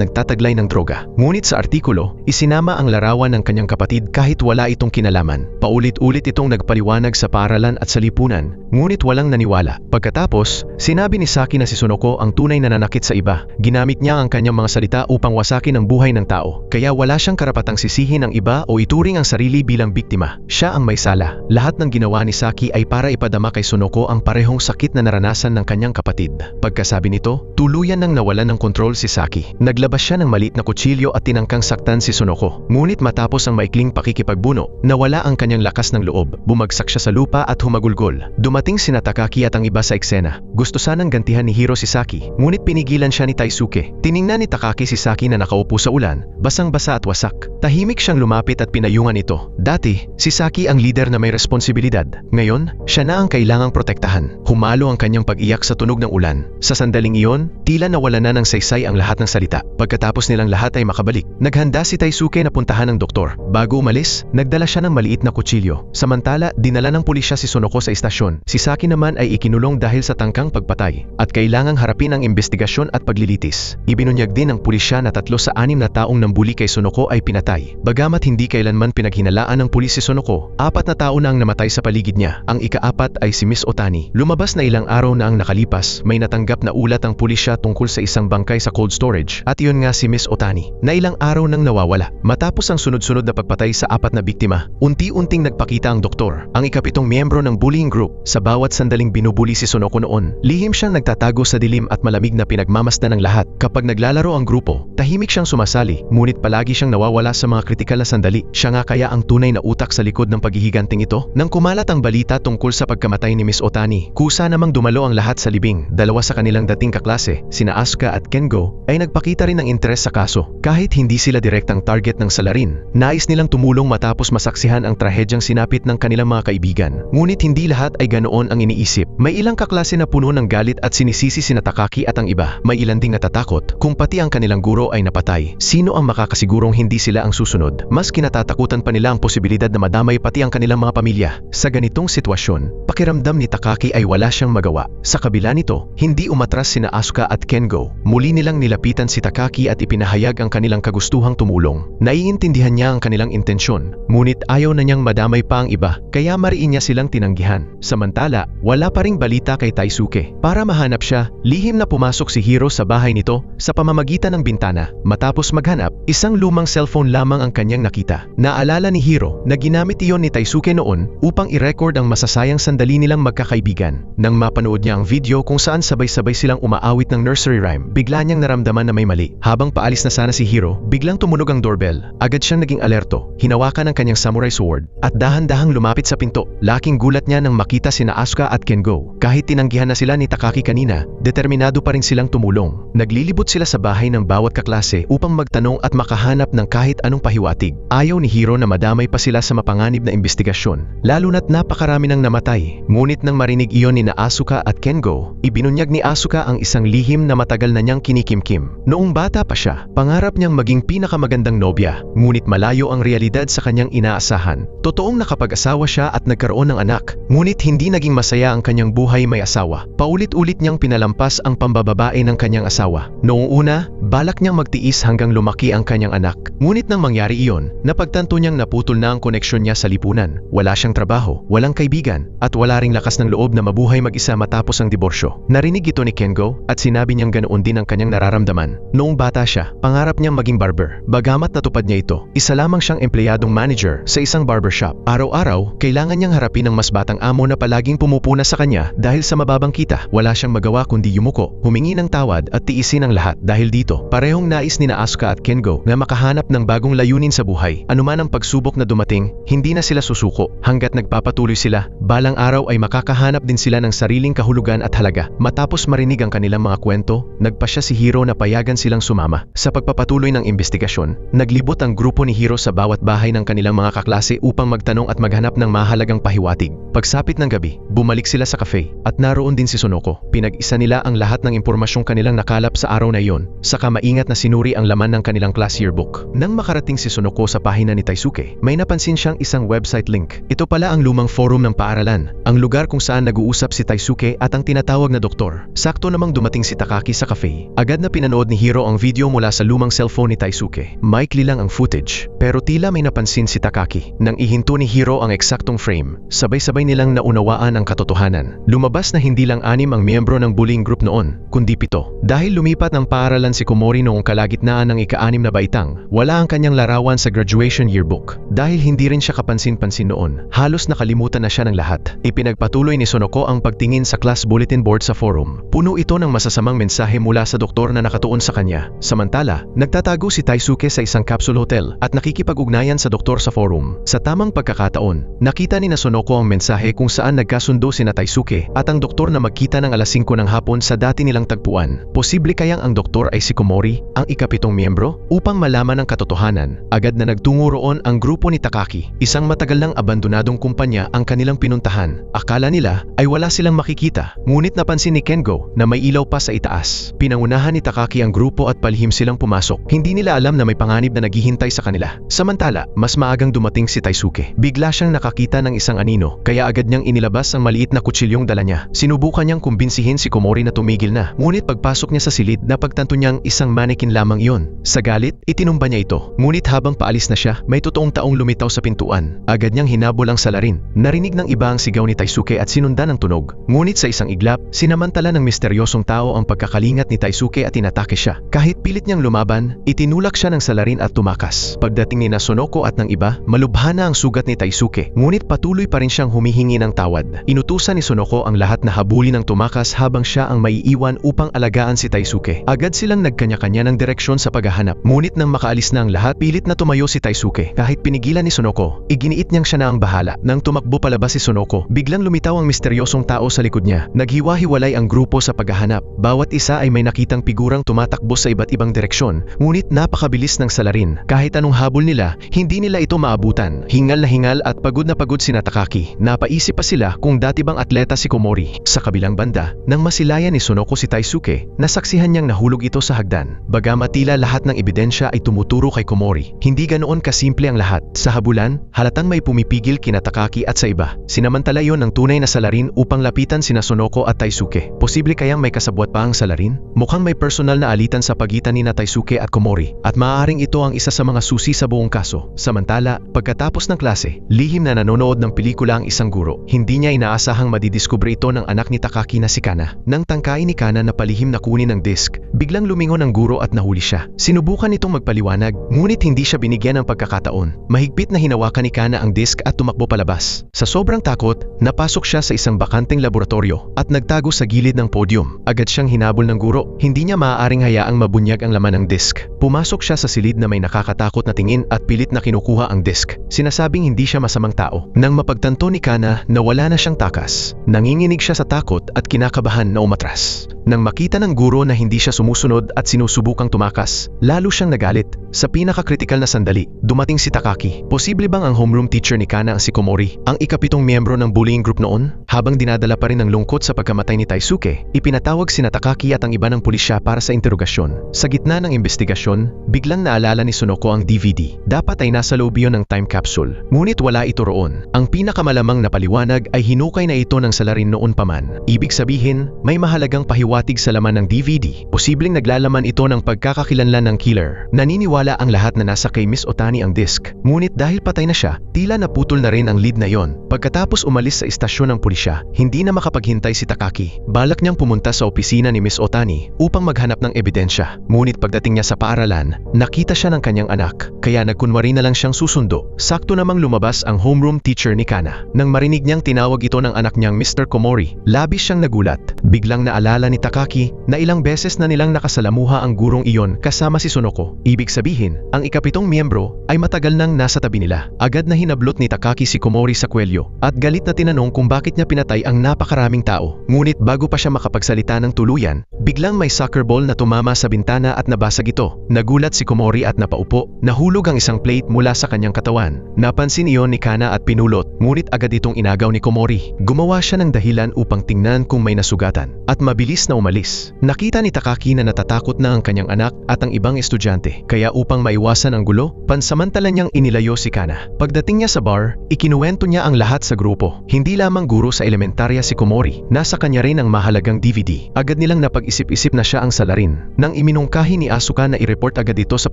nagtataglay ng droga. Ngunit sa artikulo, isinama ang larawan ng kanyang kapatid kahit wala itong kinalaman. Paulit-ulit itong nagpaliwanag sa paaralan at sa lipunan, ngunit walang naniwala. Pagkatapos, sinabi ni Saki na si Sonoko ang tunay na nanakit sa iba. Ginamit niya ang kanyang mga salita upang wasakin ang buhay ng tao. Kaya wala siyang karapatang sisihin ang iba o ituring ang sarili bilang biktima. Siya ang may sala. Lahat ng ginawa ni Saki ay para ipadama kay Sonoko ang parehong sakit na naranasan ng kanyang kapatid. Pagkasabi nito, tuluyan nang nawalan ng kontrol si Saki. Naglabas siya ng maliit na kutsilyo at tinangkang saktan si Sonoko. Ngunit matapos ang maikling pakikipagbuno, nawala ang kanyang lakas ng loob. Bumagsak siya sa lupa at humagulgol. Dumating sina Takaki at ang iba sa eksena. Gusto sanang gantihan ni Hiro si Saki, ngunit pinigilan siya ni Taisuke. Tiningnan ni Takaki si Saki na nakaupo sa ulan, basang-basa at wasak. Tahimik siyang lumapit at pinayungan ito. Dati, si Saki ang leader na may responsibilidad. Ngayon, siya na ang kailangang protektahan. Humalo ang kanyang pag-iyak sa tunog ng ulan. Sa sandaling iyon, tila nawala na ng saysay ang lahat ng salita. Pagkatapos nilang lahat ay makabalik, naghanda si Taisuke na puntahan ng doktor. Bago umalis, nagdala siya ng maliit na kutsilyo. Samantala, dinala ng pulisya si Sonoko sa istasyon. Si Saki naman ay ikinulong dahil sa tangkang pagpatay at kailangang harapin ang investigasyon at paglilitis. Ibinunyag din ng pulisya na 3 sa 6 na taong nambuli kay Sonoko ay pinatay. Bagamat hindi kailanman pinaghinalaan ng pulis si Sonoko, 4 na tao na ang namatay sa paligid niya. Ang ika-4 ay si Miss Otani. Lumabas na ilang araw na ang nakalipas, may natanggap na ulat ang pulisya tungkol sa isang bangkay sa cold storage at iyon nga si Miss Otani na ilang araw nang nawawala. Matapos ang sunod-sunod na pagpatay sa 4 na biktima, unti-unting nagpakita ang doktor, ang ika-7 miyembro ng bullying group. Sa bawat sandaling binubuli si Sonoko noon, lihim siyang nagtatago sa dilim at malamig na pinagmamasdan ng lahat. Kapag naglalaro ang grupo, tahimik siyang sumasali, ngunit palagi siyang nawawala sa mga kritikal na sandali. Siya nga kaya ang tunay na utak sa likod ng paghihiganting ito? Nang kumalat ang balita tungkol sa pagkamatay ni Miss Otani, kusa namang dumalo ang lahat sa libing. 2 sa kanilang dating kaklase, sina Asuka at Kengo, ay nagpakita rin ng interes sa kaso. Kahit hindi sila direktang target ng salarin, nais nilang tumulong matapos masaksihan ang trahedyang sinapit ng kanilang mga kaibigan. Ngunit hindi lahat ay ganoon ang iniisip. May ilang kaklase na puno ng galit at sinisisi sina Takaki at ang iba. May ilan ding natatakot kung pati ang kanilang guro ay napatay. Sino ang makakasigurong hindi sila ang susunod? Mas kinatatakutan pa nila ang posibilidad na madamay pati ang kanilang mga pamilya. Sa ganitong sitwasyon, pakiramdam ni Takaki ay wala siyang magawa. Sa kabila nito, hindi umatras sina Asuka at Kengo. Muli nilang nilapitan si Takaki at ipinahayag ang kanilang kagustuhang tumulong. Naiintindihan niya ang kanilang intensyon, ngunit ayaw na niyang madamay pa ang iba, kaya mariin niya silang tinanggihan. Samantala, wala pa ring balita kay Taisuke. Para mahanap siya, lihim na pumasok si Hiro sa bahay nito sa pamamagitan ng bintana. Matapos maghanap, isang lumang cellphone lamang ang kanyang kanyang nakita. Naalala ni Hiro na ginamit iyon ni Taisuke noon upang i-record ang masasayang sandali nilang magkakaibigan. Nang mapanood niya ang video kung saan sabay-sabay silang umaawit ng nursery rhyme, bigla niyang naramdaman na may mali. Habang paalis na sana si Hiro, biglang tumunog ang doorbell. Agad siyang naging alerto, hinawakan ang kanyang samurai sword, at dahan-dahang lumapit sa pinto. Laking gulat niya nang makita sina Asuka at Kengo. Kahit tinanggihan na sila ni Takaki kanina, determinado pa rin silang tumulong. Naglilibot sila sa bahay ng bawat kaklase upang magtanong at makahanap ng kahit anong pahiwatig. Ayaw ni Hiro na madamay pa sila sa mapanganib na investigasyon, lalo na't napakarami nang namatay. Ngunit nang marinig iyon ni Asuka at Kengo, ibinunyag ni Asuka ang isang lihim na matagal na niyang kinikimkim. Noong bata pa siya, pangarap niyang maging pinakamagandang nobya, ngunit malayo ang realidad sa kanyang inaasahan. Totoong nakapag-asawa siya at nagkaroon ng anak, ngunit hindi naging masaya ang kanyang buhay may asawa. Paulit-ulit niyang pinalampas ang pambababae ng kanyang asawa. Noong una, balak niyang magtiis hanggang lumaki ang kanyang anak. Ngunit nang mangyari iyon, napagtanto niyang naputol na ang koneksyon niya sa lipunan. Wala siyang trabaho, walang kaibigan, at wala ring lakas ng loob na mabuhay mag-isa matapos ang diborsyo. Narinig ito ni Kengo at sinabi niyang ganoon din ang kanyang nararamdaman. Noong bata siya, pangarap niyang maging barber. Bagamat natupad niya ito, isa lamang siyang empleyadong manager sa isang barbershop. Araw-araw, kailangan niyang harapin ang mas batang amo na palaging pumupuna sa kanya dahil sa mababang kita. Wala siyang magawa kundi yumuko, humingi ng tawad at tiisin ang lahat. Dahil dito, parehong nais ni Asuka at Kengo na makahanap ng bagong layunin sa buhay. Anuman ang pagsubok na dumating, hindi na sila susuko. Hanggat nagpapatuloy sila, balang araw ay makakahanap din sila ng sariling kahulugan at halaga. Matapos marinig ang kanilang mga kwento, nagpasya si Hiro na payagan silang sumama. Sa pagpapatuloy ng investigasyon, naglibot ang grupo ni Hiro sa bawat bahay ng kanilang mga kaklase upang magtanong at maghanap ng mahalagang pahiwatig. Pagsapit ng gabi, bumalik sila sa cafe at naroon din si Sonoko. Pinag-isa nila ang lahat ng impormasyong kanilang nakalap sa araw na iyon, saka maingat na sinuri ang laman ng kanilang class yearbook. Nang makarating si Sonoko sa pahina ni Taisuke, may napansin siyang isang website link. Ito pala ang lumang forum ng paaralan, ang lugar kung saan nag-uusap si Taisuke at ang tinatawag na doktor. Sakto namang dumating si Takaki sa cafe. Agad na pinanood ni Hiro ang video mula sa lumang cellphone ni Taisuke. Maikli lang ang footage, pero tila may napansin si Takaki. Nang ihinto ni Hiro ang eksaktong frame, sabay-sabay nilang naunawaan ang katotohanan. Lumabas na hindi lang 6 ang miyembro ng bullying group noon, kundi 7. Dahil lumipat ng paaralan si Komori noong kalagitnaan ng ika-6 na baitang, wala ang kanyang larawan sa graduation yearbook. Dahil hindi rin siya kapansin-pansin noon, halos nakalimutan na siya ng lahat. Ipinagpatuloy ni Sonoko ang pagtingin sa class bulletin board sa forum. Puno ito ng masasamang mensahe mula sa doktor na nakatuon sa kanya. Samantala, nagtatago si Taisuke sa isang capsule hotel at nakikipag-ugnayan sa doktor sa forum. Sa tamang pagkakataon, nakita ni Sonoko ang mensahe kung saan nagkasundo sina Taisuke at ang doktor na magkita ng alas 5 ng hapon sa dati nilang tagpuan. Posible kayang ang doktor ay si Komori, ang ika-7 miyembro? Upang malaman ang katotohanan, agad na nagtungo roon ang grupo ni Takaki. Isang matagal nang abandonadong kumpanya ang kanilang pinuntahan. Akala nila ay wala silang makikita, ngunit napansin ni Kengo na may ilaw pa sa itaas. Pinangunahan ni Takaki ang grupo at palihim silang pumasok. Hindi nila alam na may panganib na naghihintay sa kanila. Samantala, mas maagang dumating si Taisuke. Bigla siyang nakakita ng isang anino, kaya agad niyang inilabas ang maliit na kutsilyong dala niya. Sinubukan niyang kumbinsihin si Komori na tumigil na, ngunit pagpasok niya sa silid, napagtanto niyang isang mannequin lamang iyon. Sa galit, itinumba niya ito. Ngunit habang paalis na siya, may totoong taong lumitaw sa pintuan. Agad niyang hinabol ang salarin. Narinig ng iba ang sigaw ni Taisuke at sinundan ng tunog. Ngunit sa isang iglap, sinamantala ng misteryosong tao ang pagkakalingat ni Taisuke at inatake siya. Kahit pilit niyang lumaban, itinulak siya ng salarin at tumakas. Pagdating ni Sonoko at ng iba, malubha na ang sugat ni Taisuke, ngunit patuloy pa rin siyang humihingi ng tawad. Inutusan ni Sonoko ang lahat na habulin ng tumakas habang siya ang maiiwan upang alagaan si Taisuke. Agad silang nagkanya-kanya ng direksyon sa paghahanap. Ngunit nang makaalis na ang lahat, pilit na tumayo si Taisuke. Kahit pinigilan ni Sonoko, iginiit niyang siya na ang bahala. Nang tumakbo palabas si Sonoko, biglang lumitaw ang misteryosong tao sa likod niya. Naghiwa-hiwalay ang grupo sa paghahanap. Bawat isa ay may nakitang figurang tumatakbo sa iba't ibang direksyon, ngunit napakabilis ng salarin. Kahit anong habol nila, hindi nila ito maabutan. Hingal na hingal at pagod na pagod si Takaki. Napaisip pa sila kung dati bang atleta si Komori. Sa kabilang banda, nang masilayan ni Sonoko si Taisuke, nasaksihan niyang nahulog ito sa hagdan. Bagamat tila lahat ng ebidensya ay tumuturo kay Komori, hindi ganoon kasimple ang lahat. Sa habulan, halatang may pumipigil kina Takaki at sa iba. Sinamantala yon ng tunay na salarin upang lapitan sina Sonoko at Taisuke. Posible kayang may kasabwat pa ang salarin? Mukhang may personal na alitan sa pagitan ni Taisuke at Komori, at maaaring ito ang isa sa mga susi sa buong kaso. Samantala, pagkatapos ng klase, lihim na nanonood ng pelikula ang isang guro. Hindi niya inaasahang madidiskubre ito ng anak ni Takaki na si Kana. Nang tangkain ni Kana na palihim na kunin ang disk, biglang lumingon ang guro at nahuli siya. Sinubukan itong magpaliwanag, ngunit hindi siya binigyan ng pagkakataon. Mahigpit na hinawakan ni Kana ang disk at tumakbo palabas. Sa sobrang takot, napasok siya sa isang bakanteng laboratorio at nagtago sa gilid ng podium. Agad siyang hinabol ng guro. Hindi niya maaaring hayaang mabunyag ang laman ng disk. Pumasok siya sa silid na may nakakatakot na tingin at pilit na kinukuha ang disk. Sinasabing hindi siya masamang tao. Nang mapagtanto ni Kana na wala na siyang takas, nanginginig siya sa takot at kinakabahan na umatras. Nang makita ng guro na hindi siya sumusunod at sinusubukang tumakas, lalo siyang nagalit. Sa pinakakritikal na sandali, dumating si Takaki. Posible bang ang homeroom teacher ni Kana ang si Komori, ang ikapitong miyembro ng bullying group noon? Habang dinadala pa rin ng lungkot sa pagkamatay ni Taisuke, ipinatawag sina Takaki at ang iba ng pulisya para sa interogasyon. Sa gitna ng investigasyon, biglang naalala ni Sunoko ang DVD. Dapat ay nasa loob yun ng time capsule. Ngunit wala ito roon. Ang pinakamalamang na paliwanag ay hinukay na ito ng salarin noon pa man. Ibig sabihin, may mahalagang pahiwatig sa laman ng DVD. Posibleng naglalaman ito ng pagkakakilanlan ng killer. Naniniwala ang lahat na nasa kay Miss Otani ang disk. Ngunit dahil patay na siya, tila naputol na rin ang lead na yon. Pagkatapos umalis sa istasyon ng pulisya, hindi na makapaghintay si Takaki. Balak niyang pumunta sa opisina ni Miss Otani upang maghanap ng ebidensya. Ngunit pagdating niya sa paaralan, nakita siya ng kanyang anak. Kaya nagkunwari na lang siyang susundo. Sakto namang lumabas ang homeroom teacher ni Kana. Nang marinig niyang tinawag ito ng anak niyang Mr. Komori, labis siyang nagulat. Biglang naalala ni Takaki na ilang beses na nilang nakasalamuha ang gurong iyon kasama si Sunoko. Ibig sabihin, ang ikapitong miyembro ay matagal nang nasa tabi nila. Agad na hinablot ni Takaki si Komori sa kwelyo at galit na tinanong kung bakit niya pinatay ang napakaraming tao. Ngunit bago pa siya makapagsalita ng tuluyan, biglang may soccer ball na tumama sa bintana at nabasag ito. Nagulat si Komori at napaupo. Nahulog ang isang plate mula sa kanyang katawan. Napansin iyon ni Kana at pinulot, ngunit agad itong inagaw ni Komori. Gumawa siya ng dahilan upang tingnan kung may nasugatan at mabilis na umalis. Nakita ni Takaki na natatakot na ang kanyang anak at ang ibang estudyante. Kaya upang maiwasan ang gulo, pansamantala niyang inilayo si Kana. Pagdating niya sa bar, ikinuwento niya ang lahat sa grupo. Hindi lamang guro sa elementarya si Komori, nasa kanya rin ang mahalagang DVD. Agad nilang napag-isip-isip na siya ang salarin. Nang iminungkahi ni Asuka na i-report agad ito sa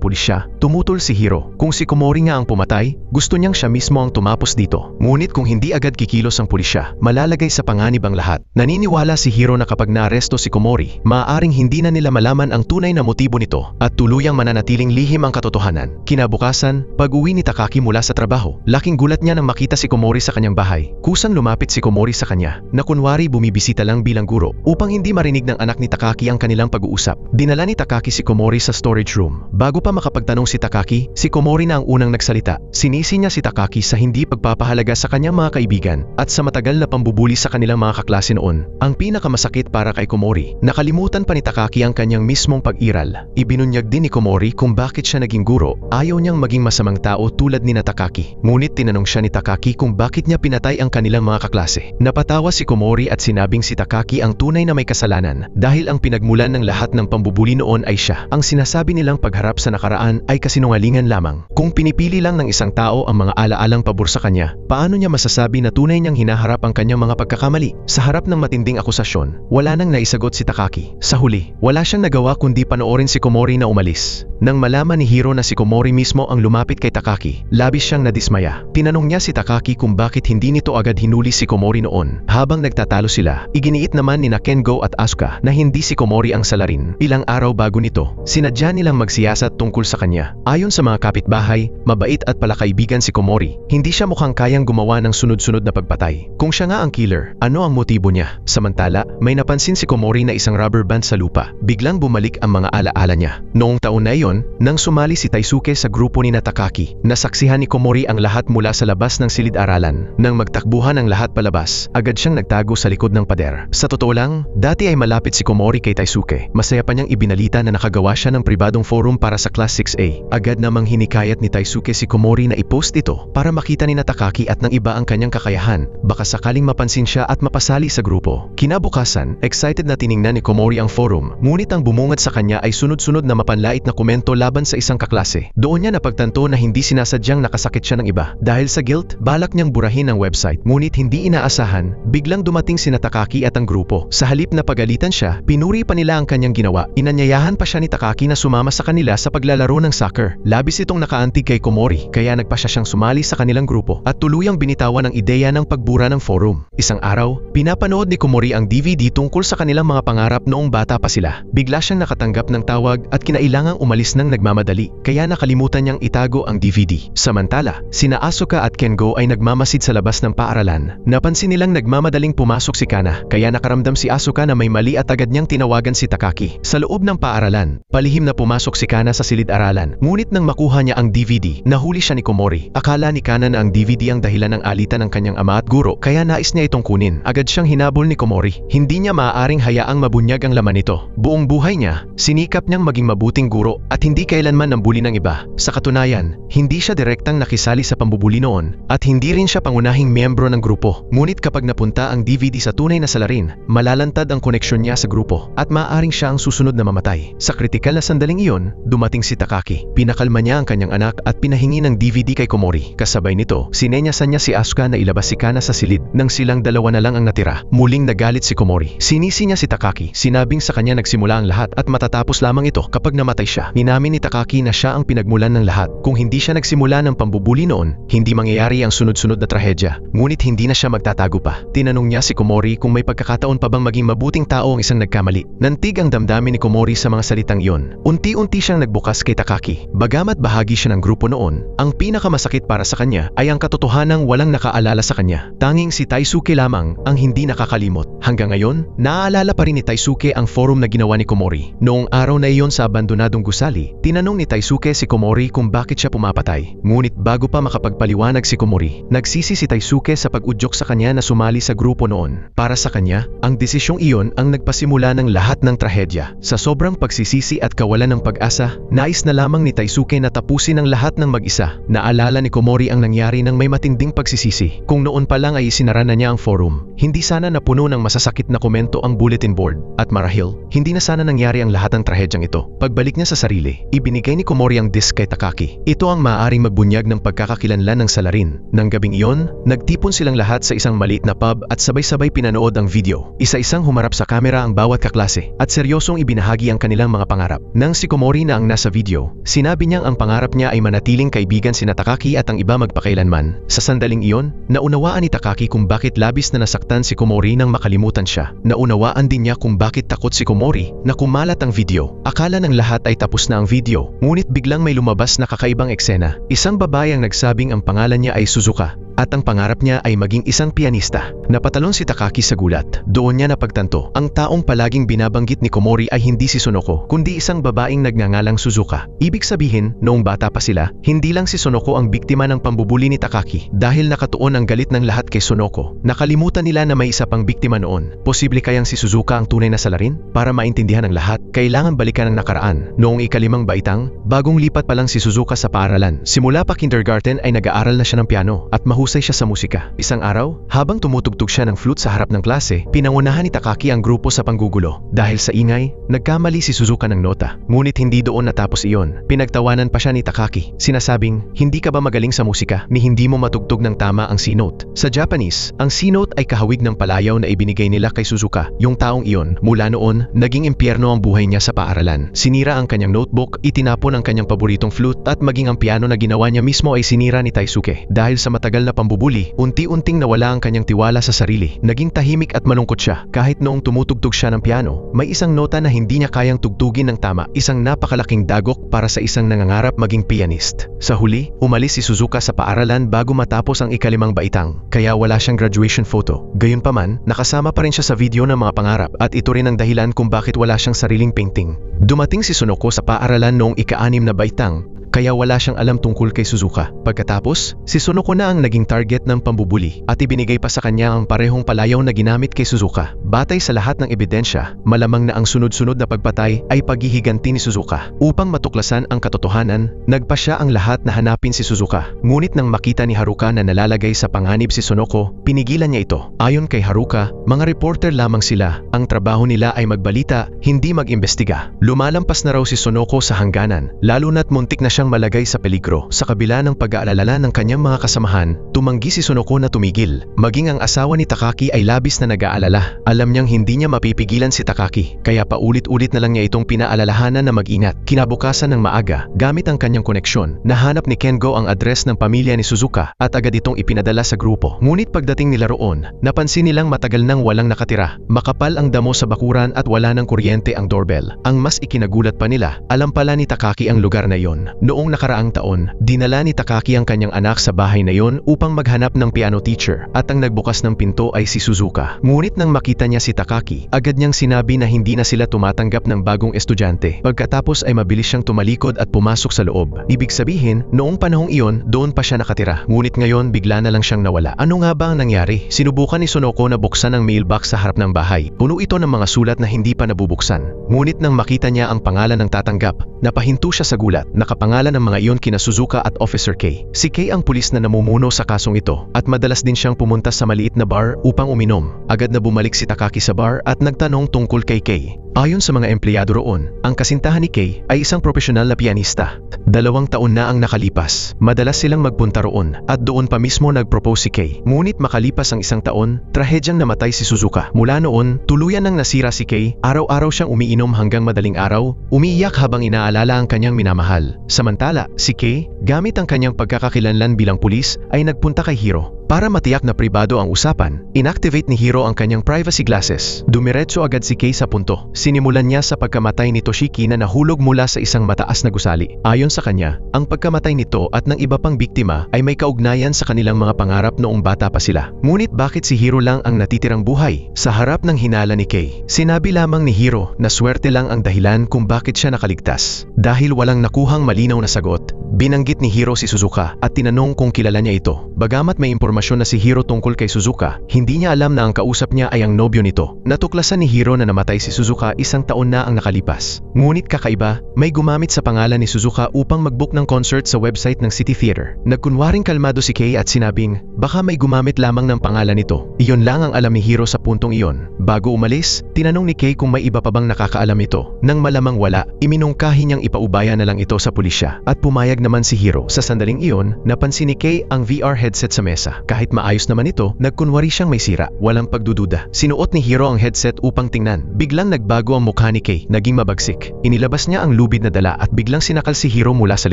pulisya, tumutol si Hiro. Kung si Komori nga ang pumatay, gusto niyang siya mismo ang tumapos dito. Ngunit kung hindi agad kikilos ang pulisya, malalagay sa panganib ang lahat. Naniniwala si Hiro na kapag naaresto si Komori, maaaring hindi na nila malaman ang tunay na motibo nito at tuluyang mananatiling lihim ang katotohanan. Kinabukasan, pag-uwi ni Takaki mula sa trabaho, laking gulat niya nang makita si Komori sa kanyang bahay. Kusang lumapit si Komori sa kanya, na kunwari bumibisita lang bilang guro, upang hindi marinig ng anak ni Takaki ang kanilang pag-uusap. Dinala ni Takaki si Komori sa storage room. Bago pa makapagtanong si Takaki, si Komori na ang unang nagsalita. Sinisi niya si Takaki sa hindi pagpapahalaga sa kanyang mga kaibigan at sa matagal na pambubuli sa kanilang mga kaklase noon. Ang pinakamasakit para kay Komori, nakalimutan pa ni Takaki ang kanyang mismong pag-iral. Ibinunyag din ni Komori kung bakit siya naging guro. Ayaw niyang maging masamang tao tulad ni Takaki. Ngunit tinanong siya ni Takaki kung bakit niya pinatay ang kanilang mga kaklase. Napatawa si Komori at sinabing si Takaki ang tunay na may kasalanan dahil ang pinagmulan ng lahat ng pambubuli noon ay siya. Ang sinasabi nilang pagharap sa nakaraan ay kasinungalingan lamang. Kung pinipili lang ng isang tao ang mga alaalang pabor sa kanya, paano niya masasabi na tunay niyang hinaharap ang kanyang mga pagkakamali? Sa harap ng matinding akusasyon, wala nang naisagot si Takaki. Sa huli, wala siyang nagawa kundi panoorin si Komori na umalis. Nang malaman ni Hiro na si Komori mismo ang lumapit kay Takaki, labis siyang nadismaya. Tinanong niya si Takaki kung bakit hindi nito agad hinuli si Komori noon. Habang nagtatalo sila, iginiit naman ni Kengo at Asuka na hindi si Komori ang salarin. Ilang araw bago nito, sinadya nilang magsiyasat tungkol sa kanya. Ayon sa mga kapitbahay, mabait at palakaibigan si Komori. Hindi siya mukhang kayang gumawa ng sunod-sunod na pagpatay. Kung siya nga ang killer, ano ang motibo niya? Samantala, may napansin si Komori na isang rubber band sa lupa. Biglang bumalik ang mga alaala niya. Noong taon na iyon, nang sumali si Taisuke sa grupo ni Takaki, nasaksihan ni Komori ang lahat mula sa labas ng silid-aralan. Nang magtakbuhan ang lahat palabas, agad siyang nagtago sa likod ng pader. Sa totoo lang, dati ay malapit si Komori kay Taisuke. Masaya pa niyang ibinalita na nakagawa siya ng pribadong forum para sa Class 6A. Agad namang hinikayat ni Taisuke si Komori na i-post ito para makita ni Takaki at ng iba ang kanyang kakayahan. Baka sakaling mapansin siya at mapasali sa grupo. Kinabukasan, excited na tiningnan ni Komori ang forum. Ngunit ang bumungad sa kanya ay sunod-sunod na mapanlait na komento argumento laban sa isang kaklase. Doon niya napagtanto na hindi sinasadyang nakasakit siya ng iba. Dahil sa guilt, balak niyang burahin ang website. Ngunit hindi inaasahan, biglang dumating sina Takaki at ang grupo. Sa halip na pagalitan siya, pinuri pa nila ang kanyang ginawa. Inanyayahan pa siya ni Takaki na sumama sa kanila sa paglalaro ng soccer. Labis itong nakaantig kay Komori, kaya nagpa siya siyang sumali sa kanilang grupo at tuluyang binitawan ang ideya ng pagbura ng forum. Isang araw, pinapanood ni Komori ang DVD tungkol sa kanilang mga pangarap noong bata pa sila. Bigla siyang nakatanggap ng tawag at kinailangang umalis ng nagmamadali, kaya nakalimutan niyang itago ang DVD. Samantala, sina Asuka at Kengo ay nagmamasid sa labas ng paaralan. Napansin nilang nagmamadaling pumasok si Kana, kaya nakaramdam si Asuka na may mali at agad niyang tinawagan si Takaki. Sa loob ng paaralan, palihim na pumasok si Kana sa silid-aralan. Ngunit nang makuha niya ang DVD, nahuli siya ni Komori. Akala ni Kana na ang DVD ang dahilan ng alitan ng kanyang ama at guro, kaya nais niya itong kunin. Agad siyang hinabol ni Komori. Hindi niya maaaring hayaang mabunyag ang laman nito. Buong buhay niya, sinikap niyang maging mabuting guro at hindi kailanman nambuli ng iba. Sa katunayan, hindi siya direktang nakisali sa pambubuli noon at hindi rin siya pangunahing miyembro ng grupo. Ngunit kapag napunta ang DVD sa tunay na salarin, malalantad ang koneksyon niya sa grupo at maaaring siya ang susunod na mamatay. Sa kritikal na sandaling iyon, dumating si Takaki. Pinakalma niya ang kanyang anak at pinahingi ng DVD kay Komori. Kasabay nito, sinenyasan niya si Asuka na ilabas si Kana sa silid. Nang silang dalawa na lang ang natira, muling nagalit si Komori. Sinisi niya si Takaki. Sinabing sa kanya nagsimula ang lahat at matatapos lamang ito kapag namatay siya. Inamin ni Takaki na siya ang pinagmulan ng lahat. Kung hindi siya nagsimula ng pambubuli noon, hindi mangyayari ang sunod-sunod na trahedya. Ngunit hindi na siya magtatago pa. Tinanong niya si Komori kung may pagkakataon pa bang maging mabuting tao ang isang nagkamali. Nantig ang damdamin ni Komori sa mga salitang iyon. Unti-unti siyang nagbukas kay Takaki. Bagamat bahagi siya ng grupo noon, ang pinakamasakit para sa kanya ay ang katotohanang walang nakaalala sa kanya. Tanging si Taisuke lamang ang hindi nakakalimot. Hanggang ngayon, naaalala pa rin ni Taisuke ang forum na ginawa ni Komori. Noong araw na iyon sa abandonadong gusali, tinanong ni Taisuke si Komori kung bakit siya pumapatay. Ngunit bago pa makapagpaliwanag si Komori, nagsisi si Taisuke sa pag-udyok sa kanya na sumali sa grupo noon. Para sa kanya, ang desisyong iyon ang nagpasimula ng lahat ng trahedya. Sa sobrang pagsisisi at kawalan ng pag-asa, nais na lamang ni Taisuke na tapusin ang lahat ng mag-isa. Naalala ni Komori ang nangyari ng may matinding pagsisisi. Kung noon pa lang ay isinara na niya ang forum, hindi sana napuno ng masasakit na komento ang bulletin board. At marahil, hindi na sana nangyari ang lahat ng trahedyang ito. Pagbalik niya sa sarili, ibinigay ni Komori ang disk kay Takaki. Ito ang maaaring magbunyag ng pagkakakilanlan ng salarin. Nang gabing iyon, nagtipon silang lahat sa isang maliit na pub at sabay-sabay pinanood ang video. Isa-isang humarap sa kamera ang bawat kaklase at seryosong ibinahagi ang kanilang mga pangarap. Nang si Komori na ang nasa video, sinabi niyang ang pangarap niya ay manatiling kaibigan sina Takaki at ang iba magpakailanman. Sa sandaling iyon, naunawaan ni Takaki kung bakit labis na nasaktan si Komori nang makalimutan siya. Naunawaan din niya kung bakit takot si Komori na kumalat ang video. Akala ng lahat ay tapos na ang video, ngunit biglang may lumabas na kakaibang eksena. Isang babae ang nagsabing ang pangalan niya ay Suzuka at ang pangarap niya ay maging isang pianista. Napatalon si Takaki sa gulat. Doon niya napagtanto, ang taong palaging binabanggit ni Komori ay hindi si Sonoko, kundi isang babaeng nagngangalang Suzuka. Ibig sabihin, noong bata pa sila, hindi lang si Sonoko ang biktima ng pambubuli ni Takaki. Dahil nakatuon ang galit ng lahat kay Sonoko, nakalimutan nila na may isa pang biktima noon. Posible kayang si Suzuka ang tunay na salarin? Para maintindihan ng lahat, kailangan balikan ang nakaraan. Noong ikalimang baitang, bagong lipat pa lang si Suzuka sa paaralan. Simula pa kindergarten ay nag-aaral na siya ng piano at mahusay siya sa musika. Isang araw, habang tumutugtog siya ng flute sa harap ng klase, pinangunahan ni Takaki ang grupo sa panggugulo. Dahil sa ingay, nagkamali si Suzuka ng nota. Ngunit hindi doon natapos iyon. Pinagtawanan pa siya ni Takaki. Sinasabing, hindi ka ba magaling sa musika ni hindi mo matugtog ng tama ang C-note? Sa Japanese, ang C-note ay kahawig ng palayaw na ibinigay nila kay Suzuka. Yung taong iyon, mula noon, naging impyerno ang buhay niya sa paaralan. Sinira ang kanyang notebook, itinapon ang kanyang paboritong flute at maging ang piano na ginawa niya mismo ay sinira ni Taisuke. Dahil sa matagal na pambubuli, unti-unting nawala ang kanyang tiwala sa sarili. Naging tahimik at malungkot siya. Kahit noong tumutugtog siya ng piano, may isang nota na hindi niya kayang tugtugin ng tama. Isang napakalaking dagok para sa isang nangangarap maging pianist. Sa huli, umalis si Suzuka sa paaralan bago matapos ang ikalimang baitang. Kaya wala siyang graduation photo. Gayunpaman, nakasama pa rin siya sa video ng mga pangarap at ito rin ang dahilan kung bakit wala siyang sariling painting. Dumating si Sonoko sa paaralan noong ika-6 na baitang kaya wala siyang alam tungkol kay Suzuka. Pagkatapos, si Sonoko na ang naging target ng pambubuli at ibinigay pa sa kanya ang parehong palayaw na ginamit kay Suzuka. Batay sa lahat ng ebidensya, malamang na ang sunod-sunod na pagpatay ay paghihiganti ni Suzuka. Upang matuklasan ang katotohanan, nagpa siya ang lahat na hanapin si Suzuka. Ngunit nang makita ni Haruka na nalalagay sa panganib si Sonoko, pinigilan niya ito. Ayon kay Haruka, mga reporter lamang sila. Ang trabaho nila ay magbalita, hindi mag-imbestiga. Lumalampas na raw si Sonoko sa hangganan, lalo na't muntik na siyang malagay sa peligro. Sa kabila ng pag-aalala ng kanyang mga kasamahan, tumanggi si Sonoko na tumigil. Maging ang asawa ni Takaki ay labis na nag-aalala. Alam niyang hindi niya mapipigilan si Takaki, kaya paulit-ulit na lang niya itong pinaalalahanan na mag-ingat. Kinabukasan ng maaga, gamit ang kanyang koneksyon, nahanap ni Kengo ang address ng pamilya ni Suzuka at agad itong ipinadala sa grupo. Ngunit pagdating nila roon, napansin nilang matagal nang walang nakatira. Makapal ang damo sa bakuran at wala ng kuryente ang doorbell. Ang mas ikinagulat pa nila, alam pala ni Takaki ang lugar na yon. Noong nakaraang taon, dinala ni Takaki ang kanyang anak sa bahay na yon upang maghanap ng piano teacher at ang nagbukas ng pinto ay si Suzuka. Ngunit nang makita niya si Takaki, agad niyang sinabi na hindi na sila tumatanggap ng bagong estudyante. Pagkatapos ay mabilis siyang tumalikod at pumasok sa loob. Ibig sabihin, noong panahong iyon, doon pa siya nakatira. Ngunit ngayon bigla na lang siyang nawala. Ano nga ba ang nangyari? Sinubukan ni Sonoko na buksan ang mailbox sa harap ng bahay. Puno ito ng mga sulat na hindi pa nabubuksan. Ngunit nang makita niya ang pangalan ng tatanggap, napahinto siya sa gulat. Nakapangalan ng mga iyon kina Suzuka at Officer K. Si K ang pulis na namumuno sa kasong ito at madalas din siyang pumunta sa maliit na bar upang uminom. Agad na bumalik si Takaki sa bar at nagtanong tungkol kay K. Ayon sa mga empleyado roon, ang kasintahan ni Kei ay isang profesional na pianista. 2 taon na ang nakalipas. Madalas silang magpunta roon at doon pa mismo nag-propose si Kei. Ngunit makalipas ang 1 taon, trahedyang namatay si Suzuka. Mula noon, tuluyan nang nasira si Kei. Araw-araw siyang umiinom hanggang madaling araw, umiiyak habang inaalala ang kanyang minamahal. Samantala, si Kei, gamit ang kanyang pagkakakilanlan bilang pulis, ay nagpunta kay Hiro. Para matiyak na pribado ang usapan, inactivate ni Hiro ang kanyang privacy glasses. Dumiretso agad si Kei sa punto. Sinimulan niya sa pagkamatay ni Toshiki na nahulog mula sa isang mataas na gusali. Ayon sa kanya, ang pagkamatay nito at ng iba pang biktima ay may kaugnayan sa kanilang mga pangarap noong bata pa sila. Ngunit bakit si Hiro lang ang natitirang buhay? Sa harap ng hinala ni Kei, sinabi lamang ni Hiro na swerte lang ang dahilan kung bakit siya nakaligtas. Dahil walang nakuhang malinaw na sagot, binanggit ni Hiro si Suzuka at tinanong kung kilala niya ito. Bagamat may impormasyon na si Hiro tungkol kay Suzuka, hindi niya alam na ang kausap niya ay ang nobyo nito. Natuklasan ni Hiro na namatay si Suzuka 1 taon na ang nakalipas. Ngunit kakaiba, may gumamit sa pangalan ni Suzuka upang mag-book ng concert sa website ng City Theater. Nagkunwaring kalmado si Kei at sinabing, baka may gumamit lamang ng pangalan nito. Iyon lang ang alam ni Hiro sa puntong iyon. Bago umalis, tinanong ni Kei kung may iba pa bang nakakaalam ito. Nang malamang wala, iminungkahi niyang ipaubaya na lang ito sa pulisya. At pumayag naman si Hiro. Sa sandaling iyon, napansin ni Kei ang VR headset sa mesa. Kahit maayos naman ito, nagkunwari siyang may sira. Walang pagdududa. Sinuot ni Hiro ang headset upang tingnan. Biglang nagbago ang mukha ni Kei, naging mabagsik. Inilabas niya ang lubid na dala at biglang sinakal si Hiro mula sa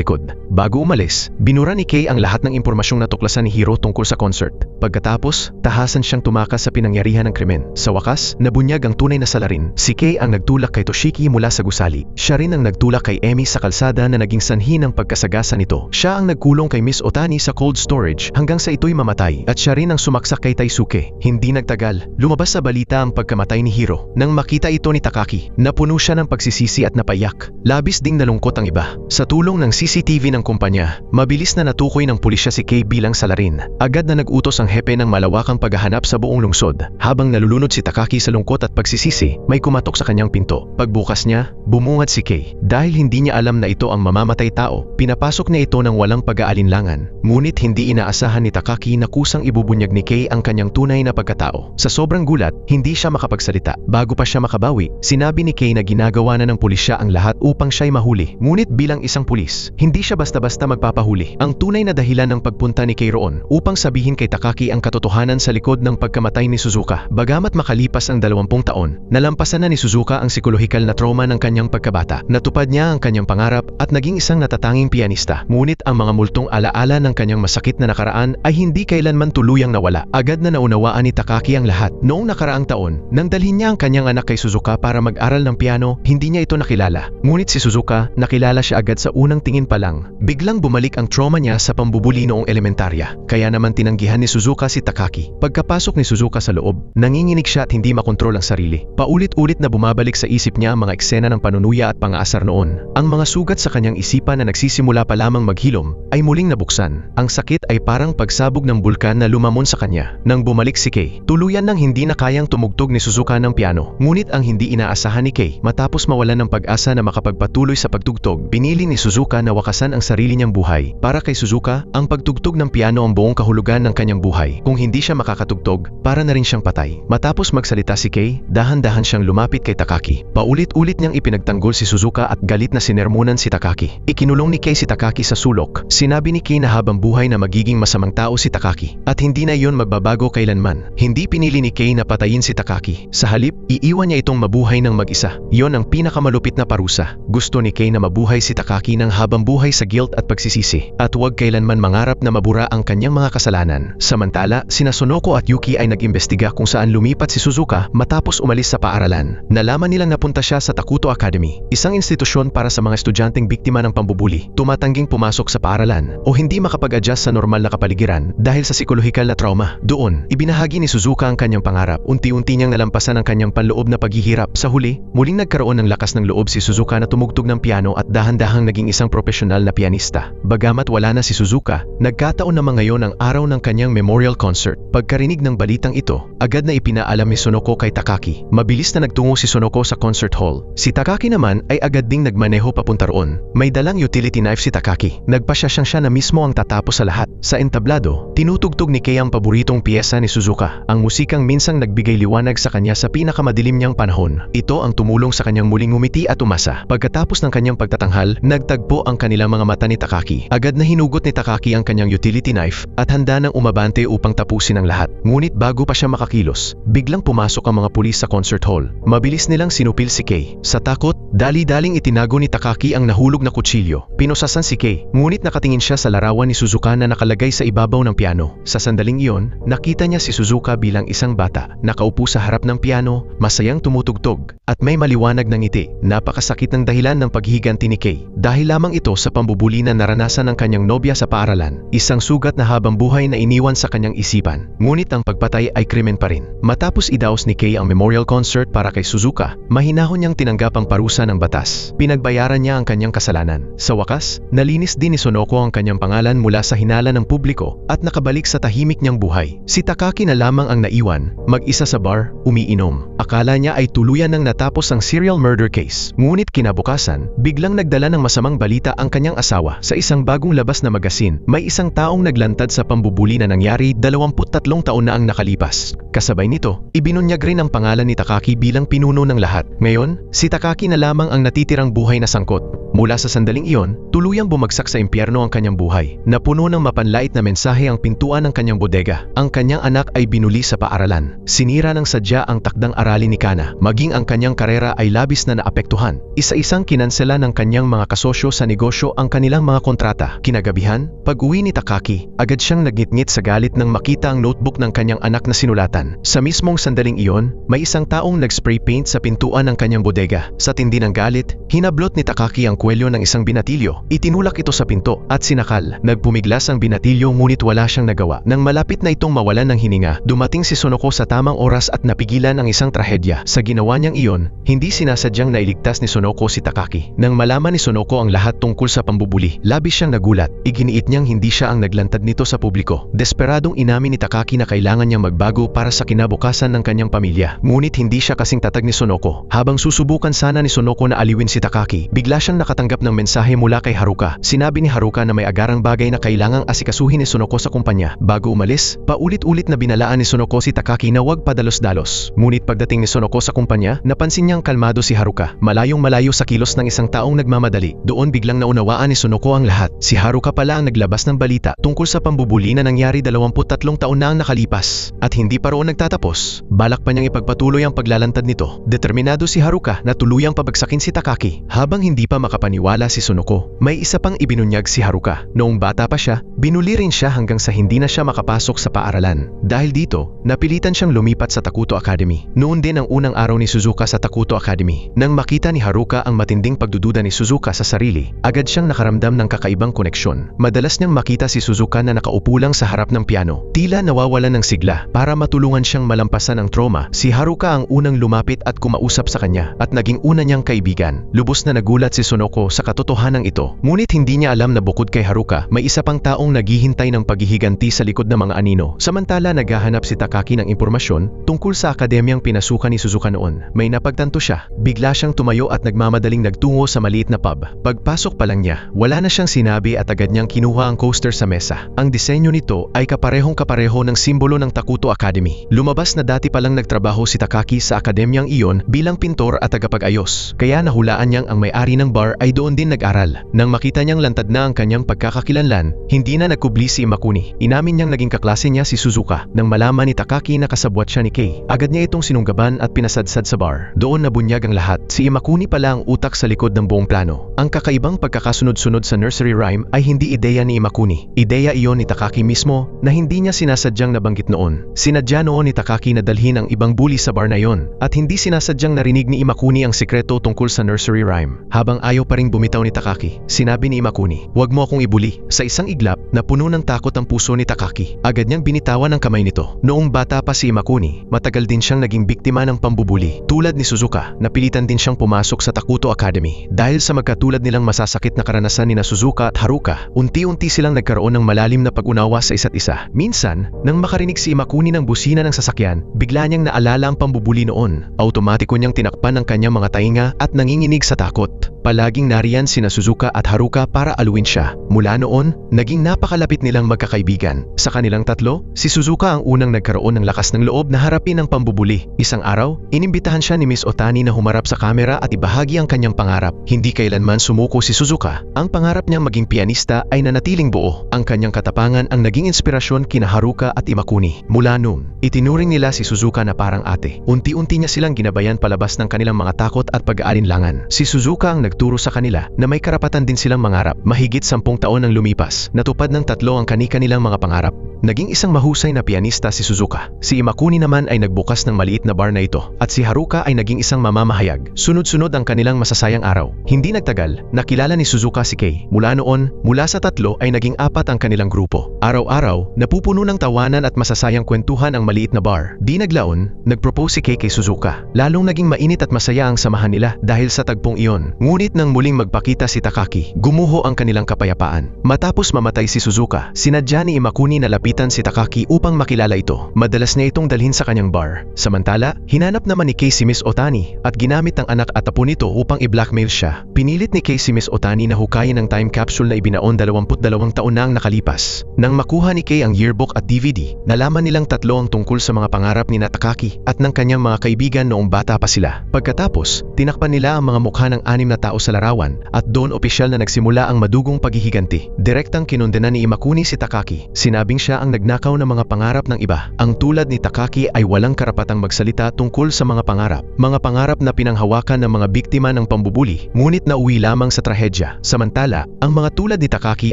likod. Bago umalis, binura ni Kei ang lahat ng impormasyong natuklasan ni Hiro tungkol sa concert. Pagkatapos, tahasan siyang tumakas sa pinangyarihan ng krimen. Sa wakas, nabunyag ang tunay na salarin. Si Kei ang nagtulak kay Toshiki mula sa gusali. Siya rin ang nagtulak kay Emi sa kalsada na naging sanhi ng pagkasagasa nito. Siya ang nagkulong kay Miss Otani sa cold storage hanggang sa ito'y mamatay. At siya rin ang sumaksak kay Taisuke. Hindi nagtagal, lumabas sa balita ang pagkamatay ni Hiro. Nang makita ito ni Takaki, napuno siya ng pagsisisi at napaiyak. Labis ding nalungkot ang iba. Sa tulong ng CCTV ng kumpanya, mabilis na natukoy ng pulisya si Kei bilang salarin. Agad na nag-utos ang hepe ng malawakang paghahanap sa buong lungsod. Habang nalulunod si Takaki sa lungkot at pagsisisi, may kumatok sa kanyang pinto. Pagbukas niya, bumungad si Kei. Dahil hindi niya alam na ito ang mamamatay tao, pinapasok niya ito ng walang pag-aalinlangan. Ngunit hindi inaasahan ni Takaki na kusang ibubunyag ni Kei ang kanyang tunay na pagkatao. Sa sobrang gulat, hindi siya makapagsalita. Bago pa siya makabawi, sinabi ni Kei na ginagawa na ng pulisya ang lahat upang siya'y mahuli. Ngunit bilang isang pulis, hindi siya basta-basta magpapahuli. Ang tunay na dahilan ng pagpunta ni Kei roon upang sabihin kay Takaki ang katotohanan sa likod ng pagkamatay ni Suzuka. Bagamat makalipas ang 20 taon, nalampasan na ni Suzuka ang psikolohikal na trauma ng kanyang pagkabata. Natupad niya ang kanyang pangarap at naging isang natatanging pianista. Ngunit ang mga multong alaala ng kanyang masakit na nakaraan ay hindi kailanman tuluyang nawala. Agad na naunawaan ni Takaki ang lahat. Noong nakaraang taon, nang dalhin niya ang kanyang anak kay Suzuka para mag-aral ng piano, hindi niya ito nakilala. Ngunit si Suzuka, nakilala siya agad sa unang tingin pa lang. Biglang bumalik ang trauma niya sa pambubuli noong elementarya. Kaya naman tinanggihan ni Suzuka si Takaki. Pagkapasok ni Suzuka sa loob, nanginginig siya at hindi makontrol ang sarili. Paulit-ulit na bumabalik sa isip niya ang mga eksena ng panunuya at pang-aasar noon. Ang mga sugat sa kanyang isipan na nagsisimula pa lamang maghilom, ay muling nabuksan. Ang sakit ay parang pagsabog ng bulkan na lumamon sa kanya. Nang bumalik si Kei, tuluyan nang hindi na kayang tumugtog ni Suzuka ng piano. Ngunit ang hindi inaasahan ni Kei, matapos mawalan ng pag-asa na makapagpatuloy sa pagtugtog, pinili ni Suzuka na wakasan ang sarili niyang buhay. Para kay Suzuka, ang pagtugtog ng piano ang buong kahulugan ng kanyang buhay. Kung hindi siya makakatugtog, para na rin siyang patay. Matapos magsalita si Kei, dahan-dahan siyang lumapit kay Takaki. Paulit-ulit niyang ipinagtanggol si Suzuka at galit na sinermonan si Takaki. Ikinulong ni Kei si Takaki sa sulok. Sinabi ni Kei na habang buhay na magiging masamang tao si Takaki at hindi na iyon magbabago kailanman. Hindi pinili ni Kei na patayin si Takaki. Sa halip, iiwan niya itong mabuhay ng mag-isa. Iyon ang pinakamalupit na parusa. Gusto ni Kei na mabuhay si Takaki ng habang buhay sa guilt at pagsisisi at huwag kailanman mangarap na mabura ang kanyang mga kasalanan. Samantala, sina Sonoko at Yuki ay nag-imbestiga kung saan lumipat si Suzuka matapos umalis sa paaralan. Nalaman nilang napunta siya sa Takuto Academy, isang institusyon para sa mga estudyanteng biktima ng pambubuli, tumatangging pumasok sa paaralan o hindi makapag-adjust sa normal na kapaligiran dahil sa psikolohikal na trauma. Doon, ibinahagi ni Suzuka ang kanyang pangarap. Unti-unti niyang nalampasan ang kanyang panloob na paghihirap. Sa huli, muling nagkaroon ng lakas ng loob si Suzuka na tumugtog ng piano at dahan-dahang naging isang profesional na pianista. Bagamat wala na si Suzuka, nagkataon naman ngayon ang araw ng kanyang memorial concert. Pagkarinig ng balitang ito, agad na ipinaalam ni Sonoko kay Takaki. Mabilis na nagtungo si Sonoko sa concert hall. Si Takaki naman ay agad ding nagmaneho papunta roon. May dalang utility knife si Takaki. Nagpasya siyang siya na mismo ang tatapos sa lahat. Sa entablado, tinutugtog ni Kei ang paboritong piyesa ni Suzuka, ang musikang minsang nagbigay liwanag sa kanya sa pinakamadilim niyang panahon. Ito ang tumulong sa kanyang muling ngumiti at umasa. Pagkatapos ng kanyang pagtatanghal, nagtagpo ang kanilang mga mata ni Takaki. Agad na hinugot ni Takaki ang kanyang utility knife at handa nang umabante upang tapusin ang lahat. Ngunit bago pa siya makakilos, biglang pumasok ang mga pulis sa concert hall. Mabilis nilang sinupil si Kei. Sa takot, dali-daling itinago ni Takaki ang nahulog na kutsilyo. Pinusasan si Kei, ngunit nakatingin siya sa larawan ni Suzuka na nakalagay sa ibabaw ng piano. Sa sandaling iyon, nakita niya si Suzuka bilang isang bata, nakaupo sa harap ng piano, masayang tumutugtog, at may maliwanag na ngiti. Napakasakit ng dahilan ng paghihiganti ni Kei. Dahil lamang ito sa pambubuli na naranasan ng kanyang nobya sa paaralan, isang sugat na habang buhay na iniwan sa kanyang isipan. Ngunit ang pagpatay ay krimen pa rin. Matapos idaos ni Kei ang memorial concert para kay Suzuka, mahinahon niyang tinanggap ang parusa ng batas. Pinagbayaran niya ang kanyang kasalanan. Sa wakas, nalinis din ni Sonoko ang kanyang pangalan mula sa hinala ng publiko at nakabalik sa tahimik niyang buhay. Si Takaki na lamang ang naiwan, mag-isa sa bar, umiinom. Akala niya ay tuluyan nang natapos ang serial murder case. Ngunit kinabukasan, biglang nagdala ng masamang balita ang kanyang asawa. Sa isang bagong labas na magasin, may isang taong naglantad sa pambubuli na nangyari 23 taon na ang nakalipas. Kasabay nito, ibinunyag rin ang pangalan ni Takaki bilang pinuno ng lahat. Ngayon, si Takaki na lamang ang natitirang buhay na sangkot. Mula sa sandaling iyon, tuluyang bumagsak sa impyerno ang kanyang buhay. Napuno ng mapanlait na mensahe ang pintuan ng kanyang bodega. Ang kanyang anak ay binuli sa paaralan. Sinira ng sadya ang takdang aralin ni Kana. Maging ang kanyang karera ay labis na naapektuhan. Isa-isang kinansela ng kanyang mga kasosyo sa negosyo ang kanilang mga kontrata. Kinagabihan, pag-uwi ni Takaki, agad siyang nagngit-ngit sa galit nang makita ang notebook ng kanyang anak na sinulatan. Sa mismong sandaling iyon, may isang taong nag-spray paint sa pintuan ng kanyang bodega. Sa tindi ng galit, hinablot ni Takaki ang kwelyo ng isang binatilyo. Itinulak ito sa pinto at sinakal. Nagpumiglas ang binatilyo ngunit wala siyang nagawa. Nang malapit na itong mawalan ng hininga, dumating si Sonoko sa tamang oras at napigilan ang isang trahedya. Sa ginawa niyang iyon, hindi sinasadyang nailigtas ni Sonoko si Takaki. Nang malaman ni Sonoko ang lahat tungkol sa pambubuli, labis siyang nagulat. Iginiit niyang hindi siya ang naglantad nito sa publiko. Desperadong inamin ni Takaki na kailangan niyang magbago para sa kinabukasan ng kanyang pamilya. Ngunit hindi siya kasing tatag ni Sonoko. Habang susubukan sana ni Sonoko na aliwin si Takaki, bigla siyang nakatanggap ng mensahe mula kay Haruka. Sinabi ni Haruka na may agarang bagay na kailangang asikasuhin ni Sonoko sa kumpanya. Bago umalis, paulit-ulit na binalaan ni Sonoko si Takaki na huwag padalos-dalos. Ngunit pagdating ni Sonoko sa kumpanya, napansin niyang kalmado si Haruka. Malayong-malayo sa kilos ng isang taong nagmamadali. Doon biglang naunawaan ni Sonoko ang lahat. Si Haruka pala ang naglabas ng balita tungkol sa pambubuli na nangyari 23 taon na ang nakalipas. At hindi pa roon nagtatapos. Balak pa niyang ipagpatuloy ang paglalantad nito. Determinado si Haruka na tuluyang pabagsakin si Takaki. Habang hindi pa makapaniwala si Sonoko, may isa pang ibinunyag si Haruka. Noong bata pa siya, binuli rin siya hanggang sa hindi na siya makapasok sa paaralan. Dahil dito, napilitan siyang lumipat sa Takuto Academy. Noon din ang unang araw ni Suzuka sa Takuto Academy. Nang makita ni Haruka ang matinding pagdududa ni Suzuka sa sarili, agad siyang nakaramdam ng kakaibang koneksyon. Madalas niyang makita si Suzuka na nakaupo lang sa harap ng piano. Tila nawawalan ng sigla. Para matulungan siyang malampasan ang trauma, si Haruka ang unang lumapit at kumausap sa kanya at naging una niyang kaibigan. Lubos na nagulat si Sonoko sa katotohanan ito. Ngunit Ngunit hindi niya alam na bukod kay Haruka, may isa pang taong naghihintay ng paghihiganti sa likod ng mga anino. Samantala naghahanap si Takaki ng impormasyon tungkol sa akademyang pinasukan ni Suzuka noon. May napagtanto siya. Bigla siyang tumayo at nagmamadaling nagtungo sa maliit na pub. Pagpasok pa lang niya, wala na siyang sinabi at agad niyang kinuha ang coaster sa mesa. Ang disenyo nito ay kaparehong-kapareho ng simbolo ng Takuto Academy. Lumabas na dati palang nagtrabaho si Takaki sa akademyang iyon bilang pintor at tagapag-ayos. Kaya nahulaan niyang ang may-ari ng bar ay doon din nag-aral. Nang makita niyang lantad na ang kanyang pagkakakilanlan, hindi na nagkubli si Imakuni. Inamin niyang naging kaklase niya si Suzuka. Nang malaman ni Takaki na kasabwat siya ni Kei, agad niya itong sinunggaban at pinasadsad sa bar. Doon nabunyag ang lahat. Si Imakuni pala ang utak sa likod ng buong plano. Ang kakaibang pagkakasunod-sunod sa nursery rhyme ay hindi ideya ni Imakuni. Ideya iyon ni Takaki mismo na hindi niya sinasadyang nabanggit noon. Sinadya noon ni Takaki na dalhin ang ibang bully sa bar na yon at hindi sinasadyang narinig ni Imakuni ang sikreto tungkol sa nursery rhyme. Habang ayaw pa ring bumitaw ni Takaki, sinabi ni Imakuni, "Huwag mo akong ibuli." Sa isang iglap na puno ng takot ang puso ni Takaki, agad niyang binitawan ang kamay nito. Noong bata pa si Imakuni, matagal din siyang naging biktima ng pambubuli. Tulad ni Suzuka, napilitan din siyang pumasok sa Takuto Academy. Dahil sa magkatulad nilang masasakit na karanasan ni Suzuka at Haruka, unti-unti silang nagkaroon ng malalim na pag-unawa sa isa't isa. Minsan, nang makarinig si Imakuni ng busina ng sasakyan, bigla niyang naalala ang pambubuli noon. Automatiko niyang tinakpan ang kanyang mga tainga at nanginginig sa takot. Palaging nariyan sina Suzuka at Haruka para aluin siya. Mula noon, naging napakalapit nilang magkakaibigan. Sa kanilang tatlo, si Suzuka ang unang nagkaroon ng lakas ng loob na harapin ang pambubuli. Isang araw, inimbitahan siya ni Miss Otani na humarap sa kamera at ibahagi ang kanyang pangarap. Hindi kailanman sumuko si Suzuka. Ang pangarap niyang maging pianista ay nanatiling buo. Ang kanyang katapangan ang naging inspirasyon kina Haruka at Imakuni. Mula noon, itinuring nila si Suzuka na parang ate. Unti-unti niya silang ginabayan palabas ng kanilang mga takot at pag-aalinlangan. Si Suzuka ang nagturo sa kanila na may karapatan din silang mangarap. Mahigit 10 taon ang lumipas, natupad ng tatlo ang kani-kanilang mga pangarap. Naging isang mahusay na pianista si Suzuka. Si Imakuni naman ay nagbukas ng maliit na bar na ito at si Haruka ay naging isang mamamahayag. Sunod-sunod ang kanilang masasayang araw. Hindi nagtagal, nakilala ni Suzuka si Kei. Mula noon, mula sa tatlo ay naging 4 ang kanilang grupo. Araw-araw, napupuno ng tawanan at masasayang kwentuhan ang maliit na bar. Di naglaon, nagpropose si Kei kay Suzuka. Lalong naging mainit at masaya ang samahan nila dahil sa tagpong iyon. Ngunit nang muling magpakita si Takaki, gumuho ang kanilang kapayapaan. Matapos mamatay si Suzuka, sinadya ni Imakuni na lapitan si Takaki upang makilala ito. Madalas niya itong dalhin sa kanyang bar. Samantala, hinanap naman ni Kei si Miss Otani at ginamit ang anak at apo nito upang i-blackmail siya. Pinilit ni Kei si Miss Otani na hukayin ang time capsule na ibinaon 22 taon na ang nakalipas. Nang makuha ni Kei ang yearbook at DVD, nalaman nilang tatlo ang tungkol sa mga pangarap ni Takaki at ng kanyang mga kaibigan noong bata pa sila. Pagkatapos, tinakpan nila ang mga mukha ng 6 na tao sa larawan at doon opisyal na nagsimula ang madugong paghihiganti. Direktang kinondena ni Imakuni si Takaki. Sinabing siya ang nagnakaw ng mga pangarap ng iba. Ang tulad ni Takaki ay walang karapatang magsalita tungkol sa mga pangarap. Mga pangarap na pinanghawakan ng mga biktima ng pambubuli, ngunit nauwi lamang sa trahedya. Samantala, ang mga tulad ni Takaki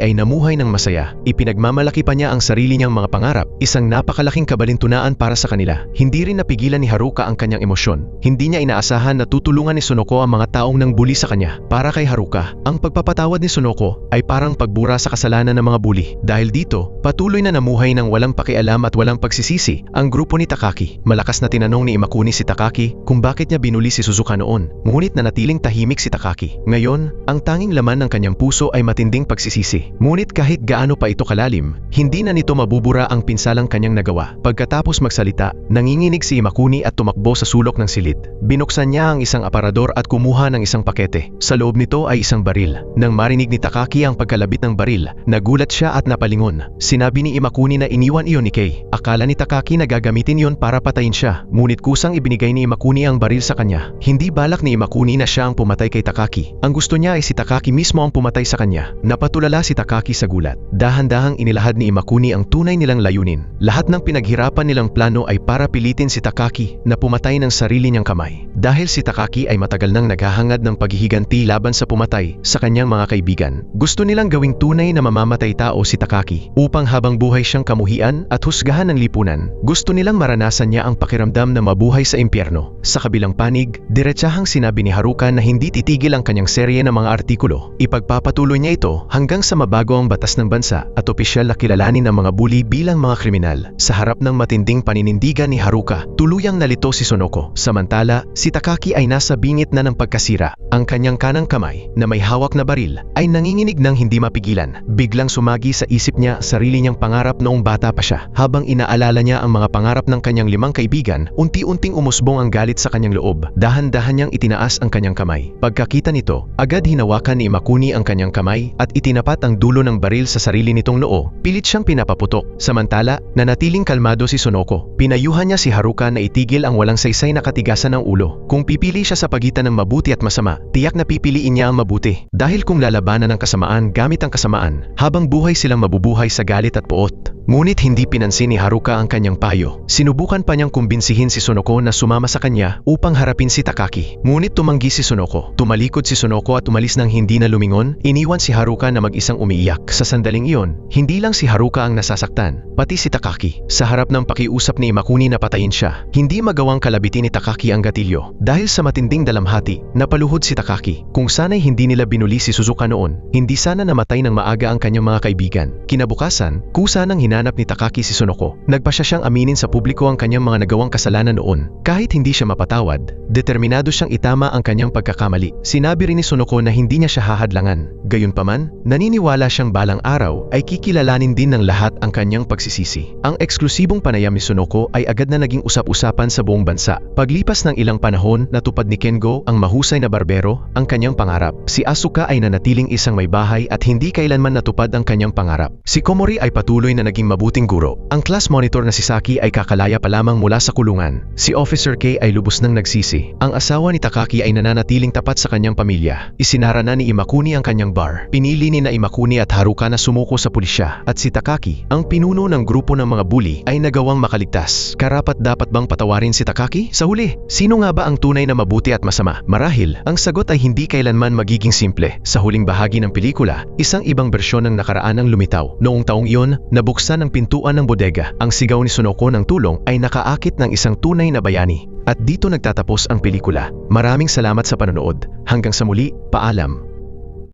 ay namuhay ng masaya. Ipinagmamalaki pa niya ang sarili niyang mga pangarap, isang napakalaking kabalintunaan para sa kanila. Hindi rin napigilan ni Haruka ang kanyang emosyon. Hindi niya inaasahan na tutulungan ni Sonoko ang mga taong nang bully sa kanya. Para kay Haruka, ang pagpapatawad ni Sonoko ay parang pagbura sa kasalanan ng mga bully. Dahil dito, patuloy na namuhay ng walang pakialam at walang pagsisisi ang grupo ni Takaki. Malakas na tinanong ni Imakuni si Takaki kung bakit niya binuli si Suzuka noon. Ngunit nanatiling tahimik si Takaki. Ngayon, ang tanging laman ng kanyang puso ay matinding pagsisisi. Ngunit kahit gaano pa ito kalalim, hindi na nito mabubura ang pinsalang kanyang nagawa. Pagkatapos magsalita, nanginginig si Imakuni at tumakbo sa sulok ng silid. Binuksan niya ang isang aparador at kumuha ng isang pakete. Sa loob nito ay isang baril. Nang marinig ni Takaki ang pagkalabit ng baril, nagulat siya at napalingon. Sinabi ni Imakuni na iniwan iyon ni Kei. Akala ni Takaki na gagamitin iyon para patayin siya. Ngunit kusang ibinigay ni Imakuni ang baril sa kanya. Hindi balak ni Imakuni na siya ang pumatay kay Takaki. Ang gusto niya ay si Takaki mismo ang pumatay sa kanya. Napatulala si Takaki sa gulat. Dahan-dahang inilahad ni Imakuni ang tunay nilang layunin. Lahat ng pinaghirapan nilang plano ay para pilitin si Takaki na pumatay ng sarili niyang kamay. Dahil si Takaki ay matagal nang naghahangad ng paghihiganti laban sa pumatay sa kanyang mga kaibigan. Gusto nilang gawing tunay na mamamatay tao si Takaki upang habang buhay siyang kamuhian at husgahan ng lipunan. Gusto nilang maranasan niya ang pakiramdam na mabuhay sa impyerno. Sa kabilang panig, diretsahang sinabi ni Haruka na hindi titigil ang kanyang serye ng mga artikulo. Ipagpapatuloy niya ito hanggang sa mabago ang batas ng bansa at opisyal na kilalanin ang mga bully bilang mga kriminal. Sa harap ng matinding paninindigan ni Haruka, tuluyang nalito si Sonoko. Samantala, si Takaki ay nasa bingit na ng pagkasira. Ang kanyang kanang kamay na may hawak na baril marahil, ay nanginginig ng hindi mapigilan. Biglang sumagi sa isip niya sarili niyang pangarap noong bata pa siya. Habang inaalala niya ang mga pangarap ng kanyang 5 kaibigan, unti-unting umusbong ang galit sa kanyang loob. Dahan-dahan niyang itinaas ang kanyang kamay. Pagkakita nito, agad hinawakan ni Imakuni ang kanyang kamay at itinapat ang dulo ng baril sa sarili nitong noo. Pilit siyang pinapaputok. Samantala, nanatiling kalmado si Sonoko. Pinayuhan niya si Haruka na itigil ang walang saysay na katigasan ng ulo. Kung pipili siya sa pagitan ng mabuti at masama, tiyak na pipiliin niya ang mabuti. Dahil kung lalabanan ng kasamaan gamit ang kasamaan, habang buhay silang mabubuhay sa galit at puot. Ngunit hindi pinansin ni Haruka ang kanyang payo. Sinubukan pa niyang kumbinsihin si Sonoko na sumama sa kanya upang harapin si Takaki. Ngunit tumanggi si Sonoko. Tumalikod si Sonoko at umalis nang hindi na lumingon. Iniwan si Haruka na mag-isang umiiyak. Sa sandaling iyon, hindi lang si Haruka ang nasasaktan, pati si Takaki. Sa harap ng pakiusap ni Imakuni na patayin siya, hindi magawang kalabitin ni Takaki ang gatilyo. Dahil sa matinding dalamhati, napaluhod si Takaki. Kung sana'y hindi nila binuli si Suzuka noon, hindi sana namatay ng maaga ang kanyang mga kaibigan. Kinabukasan, kusa nang hinanap ni Takaki si Sonoko. Nagpasya siyang aminin sa publiko ang kanyang mga nagawang kasalanan noon. Kahit hindi siya mapatawad, determinado siyang itama ang kanyang pagkakamali. Sinabi rin ni Sonoko na hindi niya siya hahadlangan. Gayunpaman, naniniwala siyang balang araw ay kikilalanin din ng lahat ang kanyang pagsisisi. Ang eksklusibong panayam ni Sonoko ay agad na naging usap-usapan sa buong bansa. Paglipas ng ilang panahon, natupad ni Kengo, ang mahusay na barbero, ang kanyang pangarap. Si Asuka ay nanatiling isang may bahay at hindi kailanman natupad ang kanyang pangarap. Si Komori ay patuloy na naging mabuting guro. Ang class monitor na si Saki ay kakalaya pa lamang mula sa kulungan. Si Officer K ay lubos nang nagsisi. Ang asawa ni Takaki ay nananatiling tapat sa kanyang pamilya. Isinara na ni Imakuni ang kanyang bar. Pinili ni na Imakuni at Haruka na sumuko sa pulisya. At si Takaki, ang pinuno ng grupo ng mga bully, ay nagawang makaligtas. Karapat-dapat bang patawarin si Takaki? Sa huli, sino nga ba ang tunay na mabuti at masama? Marahil, ang sagot ay hindi kailanman magiging simple. Sa huling bahagi ng pelikula, isang ibang bersyon ng nakaraan ang lumitaw. Noong taong iyon, nabuksan ang pintuan ng bodega. Ang sigaw ni Sonoko ng tulong ay nakaakit ng isang tunay na bayani. At dito nagtatapos ang pelikula. Maraming salamat sa panonood. Hanggang sa muli, paalam.